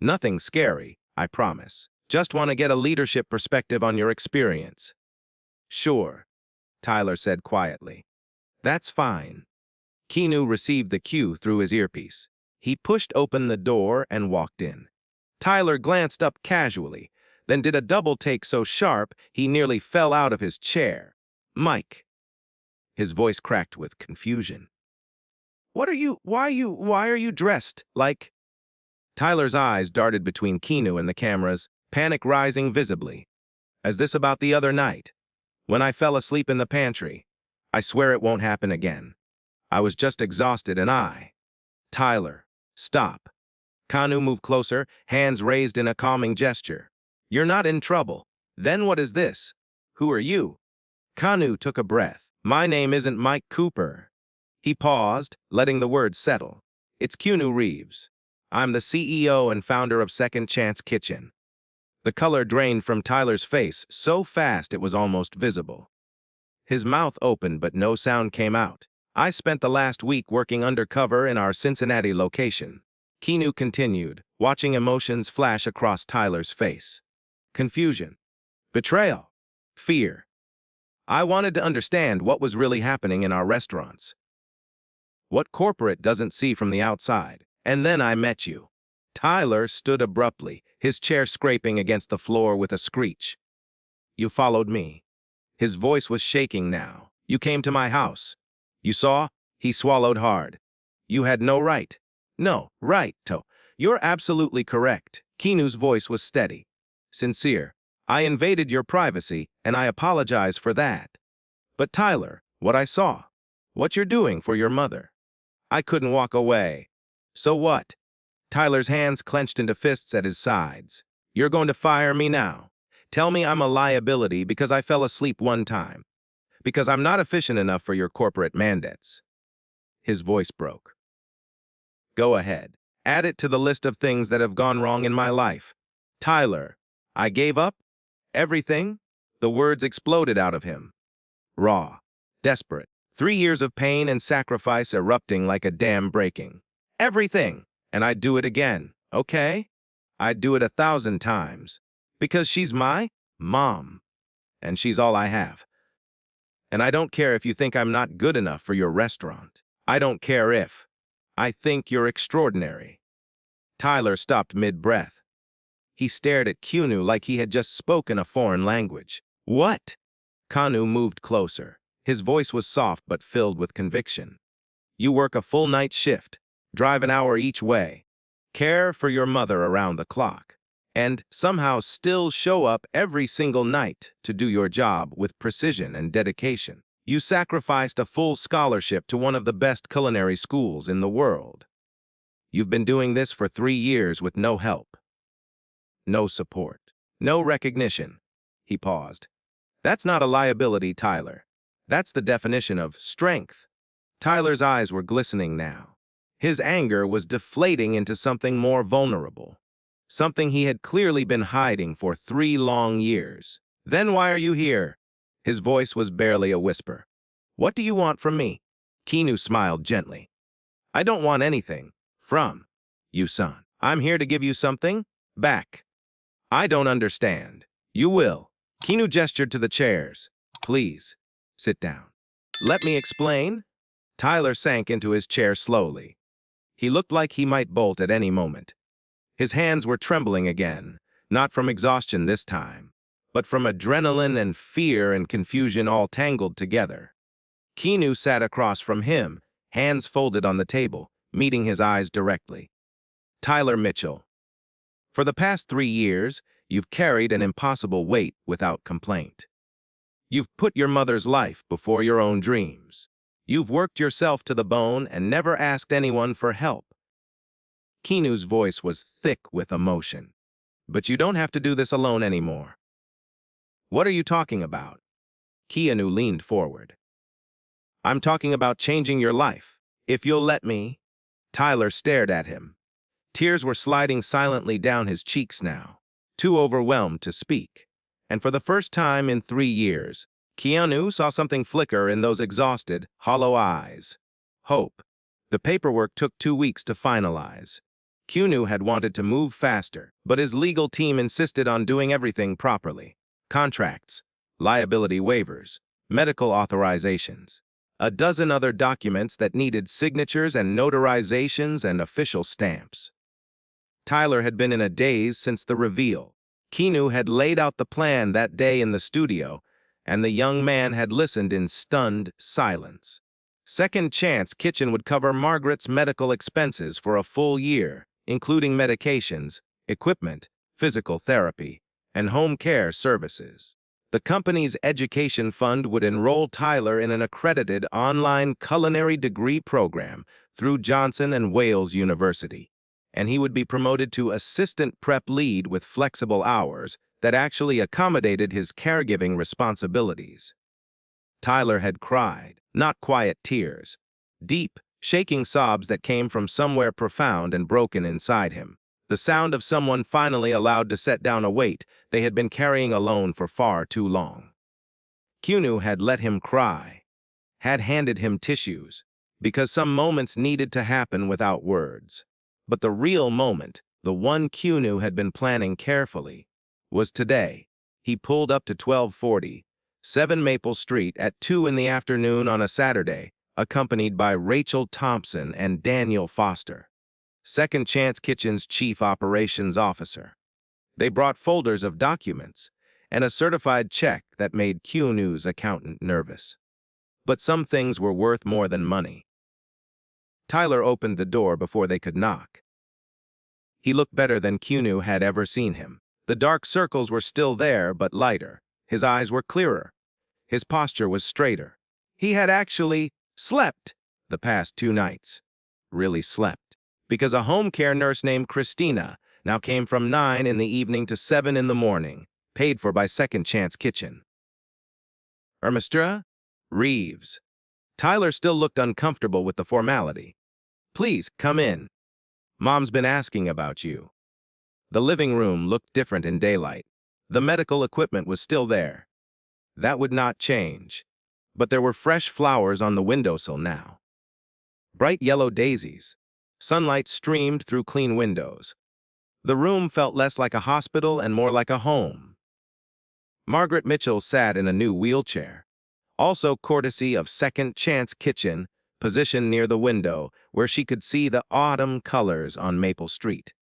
Nothing scary, I promise. Just want to get a leadership perspective on your experience. Sure, Tyler said quietly. That's fine. Keanu received the cue through his earpiece. He pushed open the door and walked in. Tyler glanced up casually, then did a double take so sharp he nearly fell out of his chair. Mike. His voice cracked with confusion. Why are you dressed like? Tyler's eyes darted between Keanu and the cameras, panic rising visibly. Is this about the other night? When I fell asleep in the pantry? I swear it won't happen again. I was just exhausted and Tyler, stop. Keanu moved closer, hands raised in a calming gesture. You're not in trouble. Then what is this? Who are you? Keanu took a breath. My name isn't Mike Cooper. He paused, letting the words settle. It's Keanu Reeves. I'm the CEO and founder of Second Chance Kitchen. The color drained from Tyler's face so fast it was almost visible. His mouth opened but no sound came out. I spent the last week working undercover in our Cincinnati location. Keanu continued, watching emotions flash across Tyler's face. Confusion. Betrayal. Fear. I wanted to understand what was really happening in our restaurants. What corporate doesn't see from the outside. And then I met you. Tyler stood abruptly, his chair scraping against the floor with a screech. You followed me. His voice was shaking now. You came to my house. You saw? He swallowed hard. You had no right. No, right, You're absolutely correct. Keanu's voice was steady. Sincere. I invaded your privacy, and I apologize for that. But Tyler, what I saw. What you're doing for your mother. I couldn't walk away. So what? Tyler's hands clenched into fists at his sides. You're going to fire me now. Tell me I'm a liability because I fell asleep one time. Because I'm not efficient enough for your corporate mandates. His voice broke. Go ahead. Add it to the list of things that have gone wrong in my life. Tyler, I gave up? Everything? The words exploded out of him. Raw. Desperate. 3 years of pain and sacrifice erupting like a dam breaking. Everything. And I'd do it again, okay? I'd do it 1,000 times. Because she's my mom. And she's all I have. And I don't care if you think I'm not good enough for your restaurant. I don't care if. I think you're extraordinary. Tyler stopped mid-breath. He stared at Keanu like he had just spoken a foreign language. What? Keanu moved closer. His voice was soft but filled with conviction. You work a full night shift, drive an hour each way, care for your mother around the clock, and somehow still show up every single night to do your job with precision and dedication. You sacrificed a full scholarship to one of the best culinary schools in the world. You've been doing this for 3 years with no help, no support, no recognition. He paused. That's not a liability, Tyler. That's the definition of strength. Tyler's eyes were glistening now. His anger was deflating into something more vulnerable. something he had clearly been hiding for 3 long years. "Then why are you here?" His voice was barely a whisper. "What do you want from me?" Keanu smiled gently. "I don't want anything from you, son. I'm here to give you something back." "I don't understand." "You will." Keanu gestured to the chairs. "Please, sit down." "Let me explain." Tyler sank into his chair slowly. He looked like he might bolt at any moment. His hands were trembling again, not from exhaustion this time, but from adrenaline and fear and confusion all tangled together. Keanu sat across from him, hands folded on the table, meeting his eyes directly. "Tyler Mitchell, for the past 3 years, you've carried an impossible weight without complaint. You've put your mother's life before your own dreams. You've worked yourself to the bone and never asked anyone for help." Keanu's voice was thick with emotion. "But you don't have to do this alone anymore." "What are you talking about?" Keanu leaned forward. "I'm talking about changing your life. If you'll let me." Tyler stared at him. Tears were sliding silently down his cheeks now, too overwhelmed to speak. And for the first time in 3 years, Keanu saw something flicker in those exhausted, hollow eyes. Hope. The paperwork took 2 weeks to finalize. Keanu had wanted to move faster, but his legal team insisted on doing everything properly. Contracts, liability waivers, medical authorizations, a dozen other documents that needed signatures and notarizations and official stamps. Tyler had been in a daze since the reveal. Keanu had laid out the plan that day in the studio, and the young man had listened in stunned silence. Second Chance Kitchen would cover Margaret's medical expenses for a full year, including medications, equipment, physical therapy, and home care services. The company's education fund would enroll Tyler in an accredited online culinary degree program through Johnson and Wales University, and he would be promoted to assistant prep lead with flexible hours that actually accommodated his caregiving responsibilities. Tyler had cried, not quiet tears, deep, shaking sobs that came from somewhere profound and broken inside him. The sound of someone finally allowed to set down a weight they had been carrying alone for far too long. Keanu had let him cry, had handed him tissues, because some moments needed to happen without words. But the real moment, the one Keanu had been planning carefully, was today. He pulled up to 1240, 7 Maple Street at 2 in the afternoon on a Saturday, accompanied by Rachel Thompson and Daniel Foster, Second Chance Kitchen's chief operations officer. They brought folders of documents and a certified check that made Keanu's accountant nervous. But some things were worth more than money. Tyler opened the door before they could knock. He looked better than Keanu had ever seen him. The dark circles were still there, but lighter. His eyes were clearer. His posture was straighter. He had actually slept the past 2 nights. Really slept. Because a home care nurse named Christina now came from 9 in the evening to 7 in the morning, paid for by Second Chance Kitchen. Mr. Reeves. Tyler still looked uncomfortable with the formality. "Please, come in. Mom's been asking about you." The living room looked different in daylight. The medical equipment was still there. That would not change. But there were fresh flowers on the windowsill now. Bright yellow daisies. Sunlight streamed through clean windows. The room felt less like a hospital and more like a home. Margaret Mitchell sat in a new wheelchair, also courtesy of Second Chance Kitchen, positioned near the window where she could see the autumn colors on Maple Street.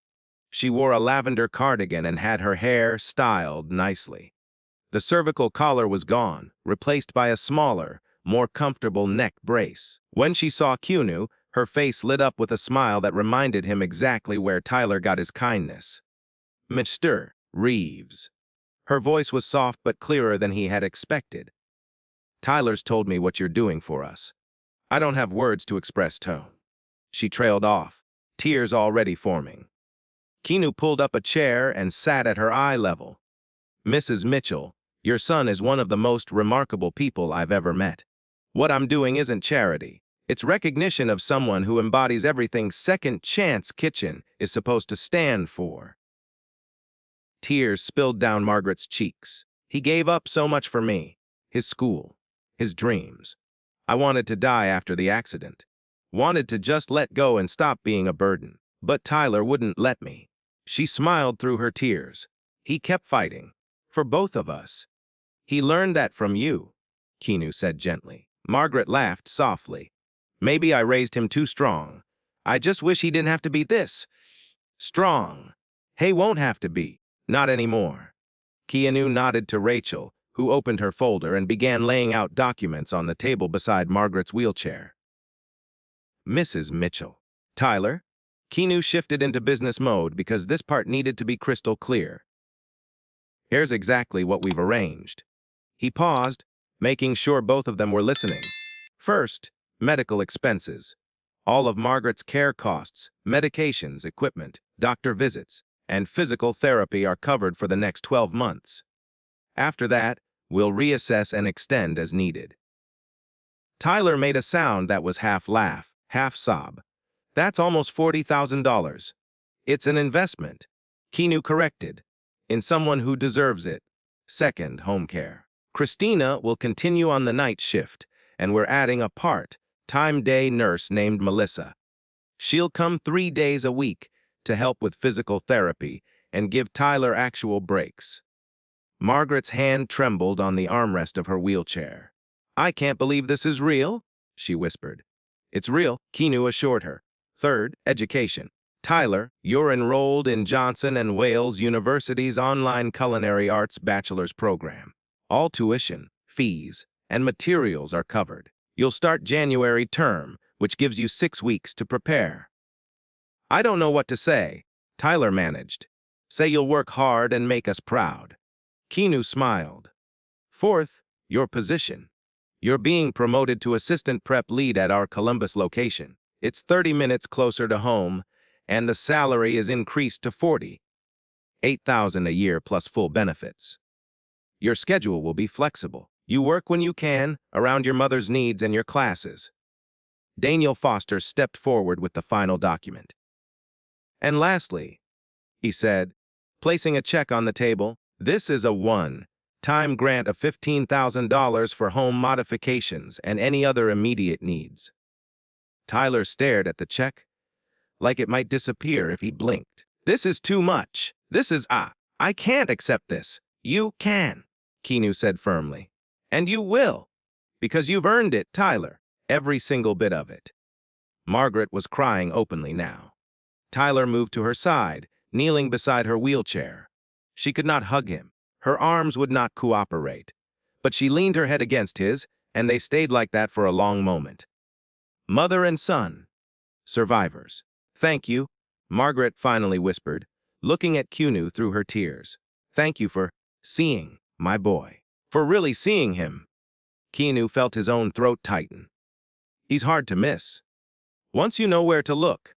She wore a lavender cardigan and had her hair styled nicely. The cervical collar was gone, replaced by a smaller, more comfortable neck brace. When she saw Keanu, her face lit up with a smile that reminded him exactly where Tyler got his kindness. "Mr. Reeves." Her voice was soft but clearer than he had expected. "Tyler's told me what you're doing for us. I don't have words to express tone." She trailed off, tears already forming. Keanu pulled up a chair and sat at her eye level. "Mrs. Mitchell, your son is one of the most remarkable people I've ever met. What I'm doing isn't charity. It's recognition of someone who embodies everything Second Chance Kitchen is supposed to stand for." Tears spilled down Margaret's cheeks. He gave up so much for me. His school. His dreams. I wanted to die after the accident. Wanted to just let go and stop being a burden. But Tyler wouldn't let me. She smiled through her tears. He kept fighting. For both of us. He learned that from you, Keanu said gently. Margaret laughed softly. Maybe I raised him too strong. I just wish he didn't have to be this strong. He won't have to be. Not anymore. Keanu nodded to Rachel, who opened her folder and began laying out documents on the table beside Margaret's wheelchair. Mrs. Mitchell. Tyler? Keanu shifted into business mode because this part needed to be crystal clear. Here's exactly what we've arranged. He paused, making sure both of them were listening. First, medical expenses. All of Margaret's care costs, medications, equipment, doctor visits, and physical therapy are covered for the next 12 months. After that, we'll reassess and extend as needed. Tyler made a sound that was half laugh, half sob. That's almost $40,000. It's an investment. Keanu corrected. In someone who deserves it. Second, home care. Christina will continue on the night shift, and we're adding a part-time day nurse named Melissa. She'll come 3 days a week to help with physical therapy and give Tyler actual breaks. Margaret's hand trembled on the armrest of her wheelchair. I can't believe this is real, she whispered. It's real, Keanu assured her. Third, education. Tyler, you're enrolled in Johnson & Wales University's online culinary arts bachelor's program. All tuition, fees, and materials are covered. You'll start January term, which gives you 6 weeks to prepare. I don't know what to say, Tyler managed. Say you'll work hard and make us proud. Keanu smiled. Fourth, your position. You're being promoted to assistant prep lead at our Columbus location. It's 30 minutes closer to home, and the salary is increased to $48,000 a year plus full benefits. Your schedule will be flexible. You work when you can, around your mother's needs and your classes. Daniel Foster stepped forward with the final document. And lastly, he said, placing a check on the table, this is a one-time grant of $15,000 for home modifications and any other immediate needs. Tyler stared at the check, like it might disappear if he blinked. This is too much. I can't accept this. You can, Keanu said firmly. And you will, because you've earned it, Tyler. Every single bit of it. Margaret was crying openly now. Tyler moved to her side, kneeling beside her wheelchair. She could not hug him. Her arms would not cooperate. But she leaned her head against his, and they stayed like that for a long moment. Mother and son. Survivors. Thank you, Margaret finally whispered, looking at Keanu through her tears. Thank you for seeing my boy. For really seeing him. Keanu felt his own throat tighten. He's hard to miss. Once you know where to look.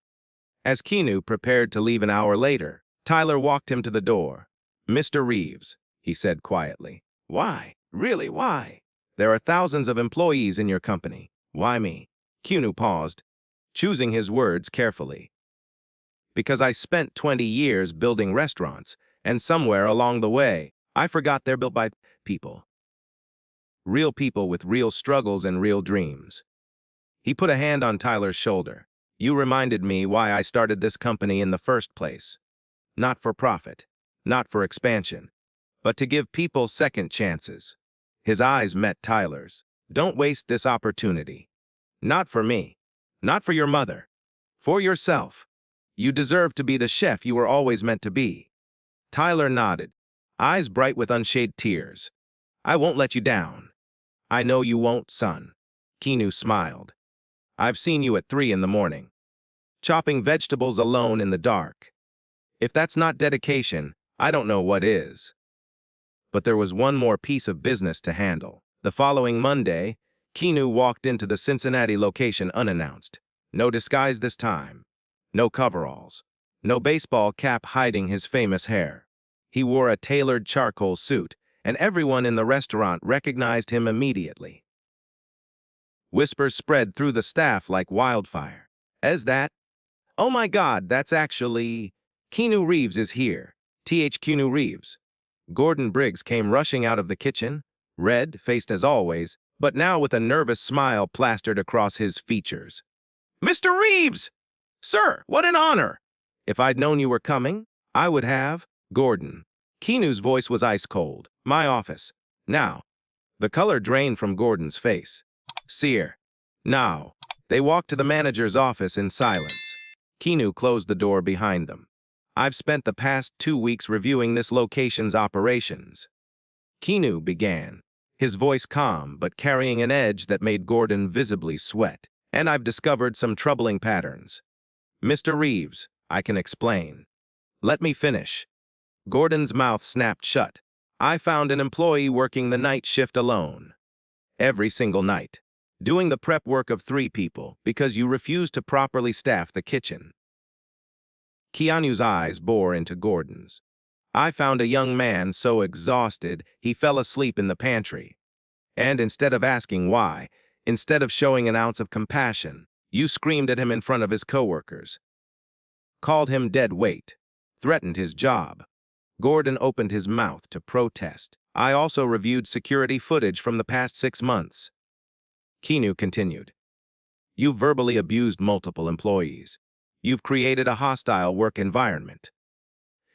As Keanu prepared to leave an hour later, Tyler walked him to the door. Mr. Reeves, he said quietly. Why? Really, why? There are thousands of employees in your company. Why me? Keanu paused, choosing his words carefully. Because I spent 20 years building restaurants, and somewhere along the way, I forgot they're built by people. Real people with real struggles and real dreams. He put a hand on Tyler's shoulder. You reminded me why I started this company in the first place. Not for profit, not for expansion, but to give people second chances. His eyes met Tyler's. Don't waste this opportunity. Not for me. Not for your mother. For yourself. You deserve to be the chef you were always meant to be. Tyler nodded, eyes bright with unshaded tears. I won't let you down. I know you won't, son. Keanu smiled. I've seen you at 3 in the morning, chopping vegetables alone in the dark. If that's not dedication, I don't know what is. But there was one more piece of business to handle. The following Monday, Keanu walked into the Cincinnati location unannounced. No disguise this time. No coveralls. No baseball cap hiding his famous hair. He wore a tailored charcoal suit, and everyone in the restaurant recognized him immediately. Whispers spread through the staff like wildfire. As that? Oh my God, that's actually... Keanu Reeves is here. Keanu Reeves. Gordon Briggs came rushing out of the kitchen, red-faced as always, but now with a nervous smile plastered across his features. "Mr. Reeves! Sir, what an honor! If I'd known you were coming, I would have." Gordon. Keanu's voice was ice-cold. "My office. Now." The color drained from Gordon's face. "Seer. Now." They walked to the manager's office in silence. Keanu closed the door behind them. "I've spent the past 2 weeks reviewing this location's operations." Keanu began, his voice calm but carrying an edge that made Gordon visibly sweat. "And I've discovered some troubling patterns. Mr. Reeves, I can explain." "Let me finish." Gordon's mouth snapped shut. "I found an employee working the night shift alone. Every single night. Doing the prep work of 3 people because you refused to properly staff the kitchen." Keanu's eyes bore into Gordon's. "I found a young man so exhausted he fell asleep in the pantry. And instead of asking why, instead of showing an ounce of compassion, you screamed at him in front of his coworkers, called him dead weight, threatened his job." Gordon opened his mouth to protest. "I also reviewed security footage from the past 6 months." Keanu continued. "You've verbally abused multiple employees. You've created a hostile work environment.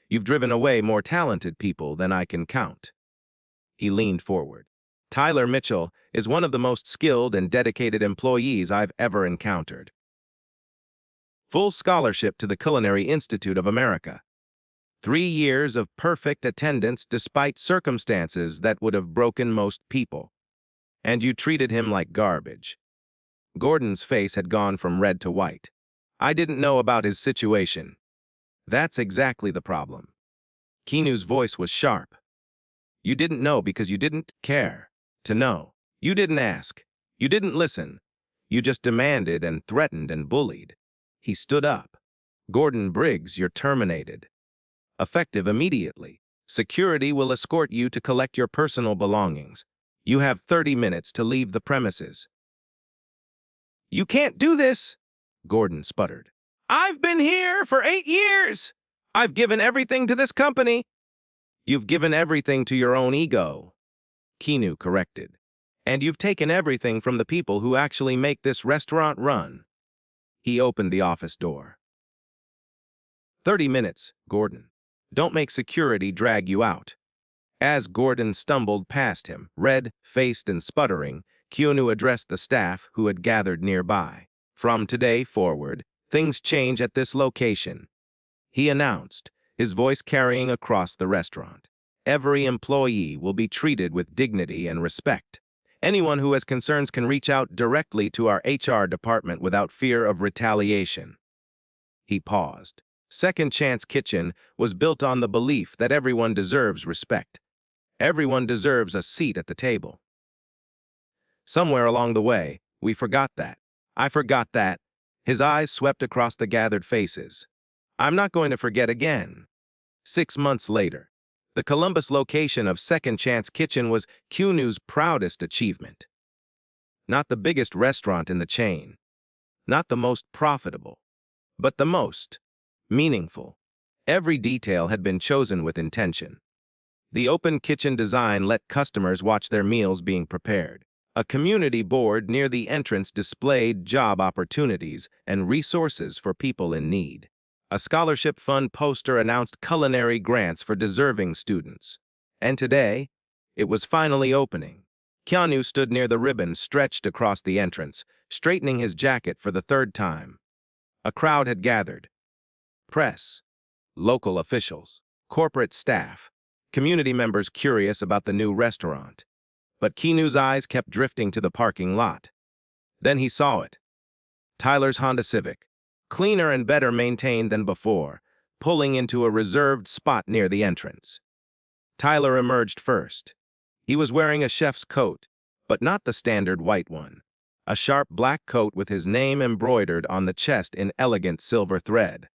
You've driven away more talented people than I can count." He leaned forward. "Tyler Mitchell is one of the most skilled and dedicated employees I've ever encountered. Full scholarship to the Culinary Institute of America. 3 years of perfect attendance despite circumstances that would have broken most people. And you treated him like garbage." Gordon's face had gone from red to white. "I didn't know about his situation." "That's exactly the problem." Keanu's voice was sharp. "You didn't know because you didn't care to know. You didn't ask. You didn't listen. You just demanded and threatened and bullied." He stood up. "Gordon Briggs, you're terminated. Effective immediately. Security will escort you to collect your personal belongings. You have 30 minutes to leave the premises." "You can't do this," Gordon sputtered. "I've been here for 8 years. I've given everything to this company." "You've given everything to your own ego," Keanu corrected. "And you've taken everything from the people who actually make this restaurant run." He opened the office door. "30 minutes, Gordon. Don't make security drag you out." As Gordon stumbled past him, red-faced and sputtering, Keanu addressed the staff who had gathered nearby. "From today forward, things change at this location," he announced, his voice carrying across the restaurant. "Every employee will be treated with dignity and respect. Anyone who has concerns can reach out directly to our HR department without fear of retaliation." He paused. Second Chance Kitchen was built on the belief that everyone deserves respect. Everyone deserves a seat at the table. Somewhere along the way, we forgot that. I forgot that. His eyes swept across the gathered faces. I'm not going to forget again. 6 months later, the Columbus location of Second Chance Kitchen was Keanu's proudest achievement. Not the biggest restaurant in the chain, not the most profitable, but the most meaningful. Every detail had been chosen with intention. The open kitchen design let customers watch their meals being prepared. A community board near the entrance displayed job opportunities and resources for people in need. A scholarship fund poster announced culinary grants for deserving students. And today, it was finally opening. Keanu stood near the ribbon stretched across the entrance, straightening his jacket for the 3rd time. A crowd had gathered. Press, local officials, corporate staff, community members curious about the new restaurant. But Keanu's eyes kept drifting to the parking lot. Then he saw it. Tyler's Honda Civic, cleaner and better maintained than before, pulling into a reserved spot near the entrance. Tyler emerged first. He was wearing a chef's coat, but not the standard white one. A sharp black coat with his name embroidered on the chest in elegant silver thread.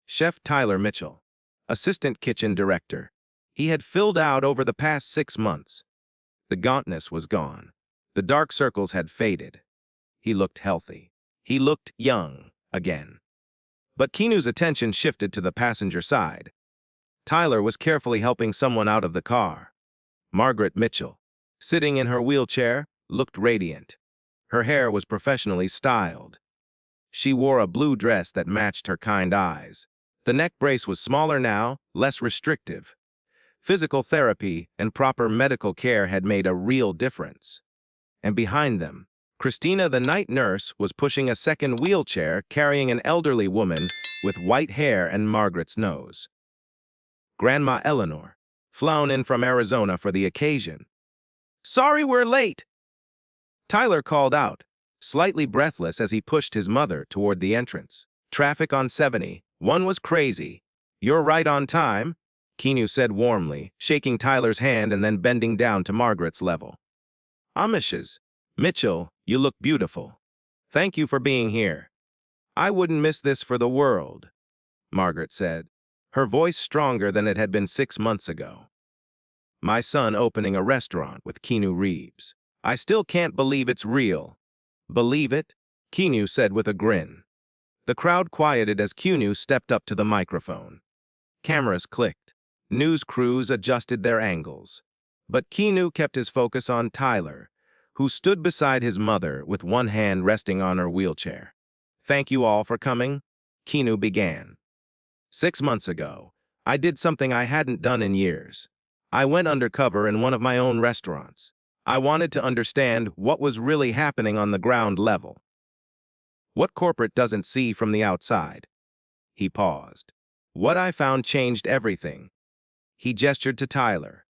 Chef Tyler Mitchell, assistant kitchen director. He had filled out over the past 6 months. The gauntness was gone. The dark circles had faded. He looked healthy. He looked young again. But Keanu's attention shifted to the passenger side. Tyler was carefully helping someone out of the car. Margaret Mitchell, sitting in her wheelchair, looked radiant. Her hair was professionally styled. She wore a blue dress that matched her kind eyes. The neck brace was smaller now, less restrictive. Physical therapy and proper medical care had made a real difference. And behind them, Christina, the night nurse, was pushing a second wheelchair carrying an elderly woman with white hair and Margaret's nose. Grandma Eleanor, flown in from Arizona for the occasion. "Sorry we're late," Tyler called out, slightly breathless as he pushed his mother toward the entrance. "Traffic on 71 was crazy. You're right on time," Keanu said warmly, shaking Tyler's hand and then bending down to Margaret's level. "Amishes, Mitchell, you look beautiful. Thank you for being here. I wouldn't miss this for the world," Margaret said, her voice stronger than it had been 6 months ago. "My son opening a restaurant with Keanu Reeves. I still can't believe it's real." "Believe it?" Keanu said with a grin. The crowd quieted as Keanu stepped up to the microphone. Cameras clicked. News crews adjusted their angles. But Keanu kept his focus on Tyler, who stood beside his mother with one hand resting on her wheelchair. "Thank you all for coming," Keanu began. "6 months ago, I did something I hadn't done in years. I went undercover in one of my own restaurants. I wanted to understand what was really happening on the ground level. What corporate doesn't see from the outside." He paused. "What I found changed everything." He gestured to Tyler.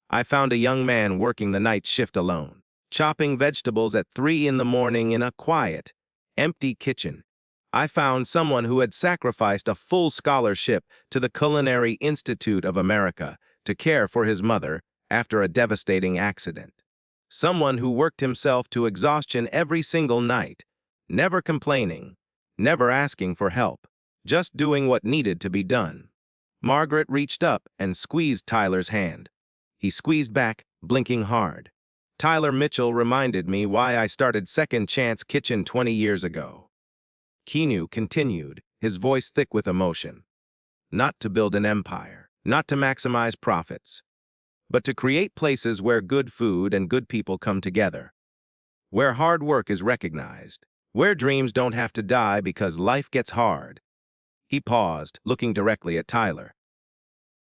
"I found a young man working the night shift alone, chopping vegetables at 3 in the morning in a quiet, empty kitchen. I found someone who had sacrificed a full scholarship to the Culinary Institute of America to care for his mother after a devastating accident. Someone who worked himself to exhaustion every single night, never complaining, never asking for help, just doing what needed to be done." Margaret reached up and squeezed Tyler's hand. He squeezed back, blinking hard. "Tyler Mitchell reminded me why I started Second Chance Kitchen 20 years ago." Keanu continued, his voice thick with emotion. "Not to build an empire, not to maximize profits, but to create places where good food and good people come together, where hard work is recognized, where dreams don't have to die because life gets hard." He paused, looking directly at Tyler.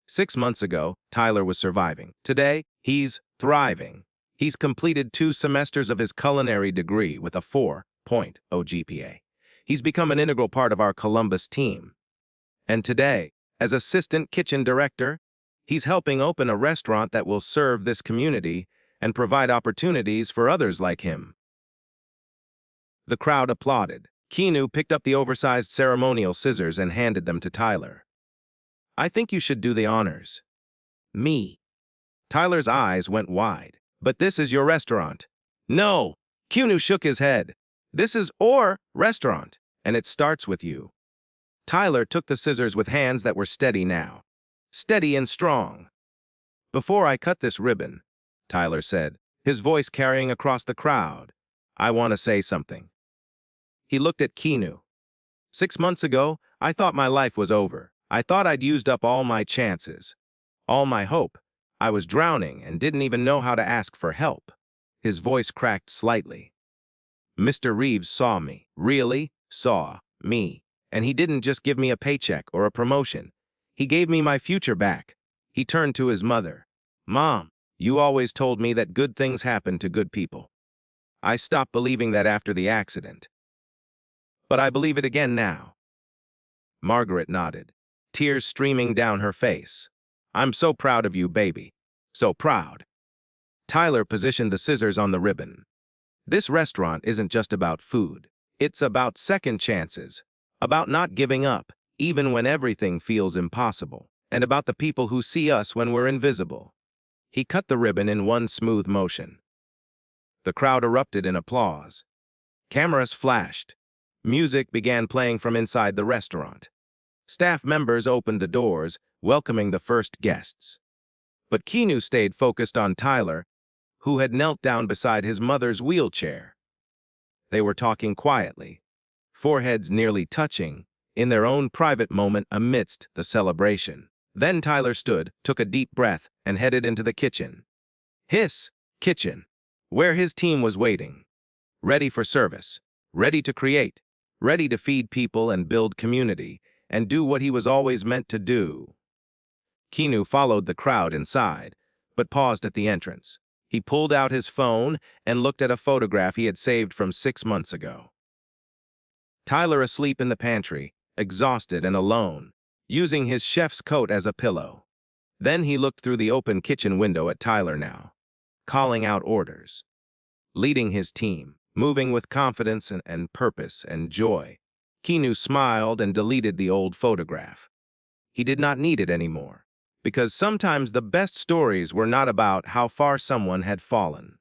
6 months ago, Tyler was surviving. Today, he's thriving. He's completed 2 semesters of his culinary degree with a 4.0 GPA. He's become an integral part of our Columbus team. And today, as assistant kitchen director, he's helping open a restaurant that will serve this community and provide opportunities for others like him. The crowd applauded. Keanu picked up the oversized ceremonial scissors and handed them to Tyler. "I think you should do the honors." "Me?" Tyler's eyes went wide. "But this is your restaurant." "No!" Keanu shook his head. "This is our restaurant, and it starts with you." Tyler took the scissors with hands that were steady now. Steady and strong. "Before I cut this ribbon," Tyler said, his voice carrying across the crowd, "I want to say something." He looked at Keanu. 6 months ago, I thought my life was over. I thought I'd used up all my chances, all my hope. I was drowning and didn't even know how to ask for help." His voice cracked slightly. "Mr. Reeves saw me, really saw me, and he didn't just give me a paycheck or a promotion. He gave me my future back." He turned to his mother. "Mom, you always told me that good things happen to good people. I stopped believing that after the accident, but I believe it again now." Margaret nodded, tears streaming down her face. "I'm so proud of you, baby. So proud." Tyler positioned the scissors on the ribbon. "This restaurant isn't just about food. It's about second chances, about not giving up, even when everything feels impossible, and about the people who see us when we're invisible." He cut the ribbon in one smooth motion. The crowd erupted in applause. Cameras flashed. Music began playing from inside the restaurant. Staff members opened the doors, welcoming the first guests. But Keanu stayed focused on Tyler, who had knelt down beside his mother's wheelchair. They were talking quietly, foreheads nearly touching, in their own private moment amidst the celebration. Then Tyler stood, took a deep breath, and headed into the kitchen. His kitchen, where his team was waiting, ready for service, ready to create, ready to feed people and build community, and do what he was always meant to do. Keanu followed the crowd inside, but paused at the entrance. He pulled out his phone and looked at a photograph he had saved from 6 months ago. Tyler asleep in the pantry, exhausted and alone, using his chef's coat as a pillow. Then he looked through the open kitchen window at Tyler now, calling out orders, leading his team, moving with confidence and purpose and joy. Keanu smiled and deleted the old photograph. He did not need it anymore, because sometimes the best stories were not about how far someone had fallen.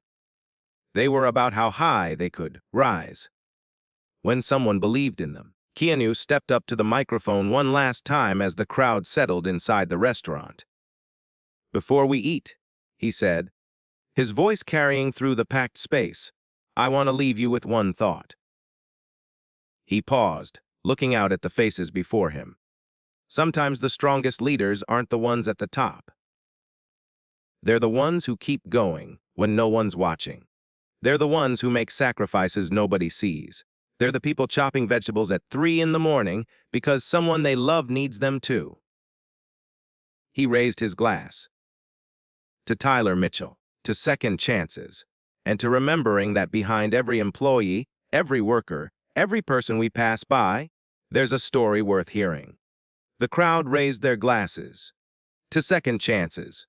They were about how high they could rise when someone believed in them. Keanu stepped up to the microphone one last time as the crowd settled inside the restaurant. "Before we eat," he said, his voice carrying through the packed space, "I want to leave you with one thought." He paused, looking out at the faces before him. Sometimes the strongest leaders aren't the ones at the top. They're the ones who keep going when no one's watching. They're the ones who make sacrifices nobody sees. They're the people chopping vegetables at 3 in the morning because someone they love needs them too. He raised his glass. To Tyler Mitchell, to second chances, and to remembering that behind every employee, every worker, every person we pass by, there's a story worth hearing. The crowd raised their glasses. To second chances.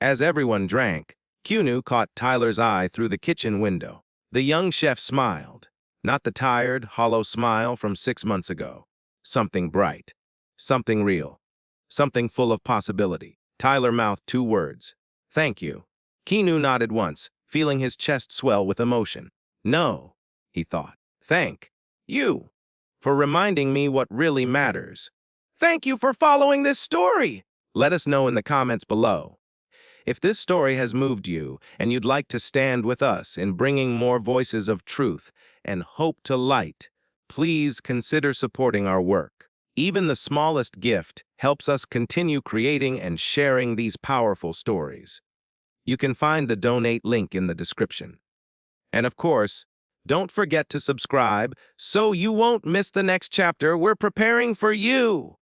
As everyone drank, Keanu caught Tyler's eye through the kitchen window. The young chef smiled, not the tired, hollow smile from 6 months ago. Something bright, something real, something full of possibility. Tyler mouthed 2 words. "Thank you." Keanu nodded once, feeling his chest swell with emotion. "No," he thought. "Thank you for reminding me what really matters. Thank you for following this story." Let us know in the comments below. If this story has moved you and you'd like to stand with us in bringing more voices of truth and hope to light, please consider supporting our work. Even the smallest gift helps us continue creating and sharing these powerful stories. You can find the donate link in the description. And of course, don't forget to subscribe so you won't miss the next chapter we're preparing for you.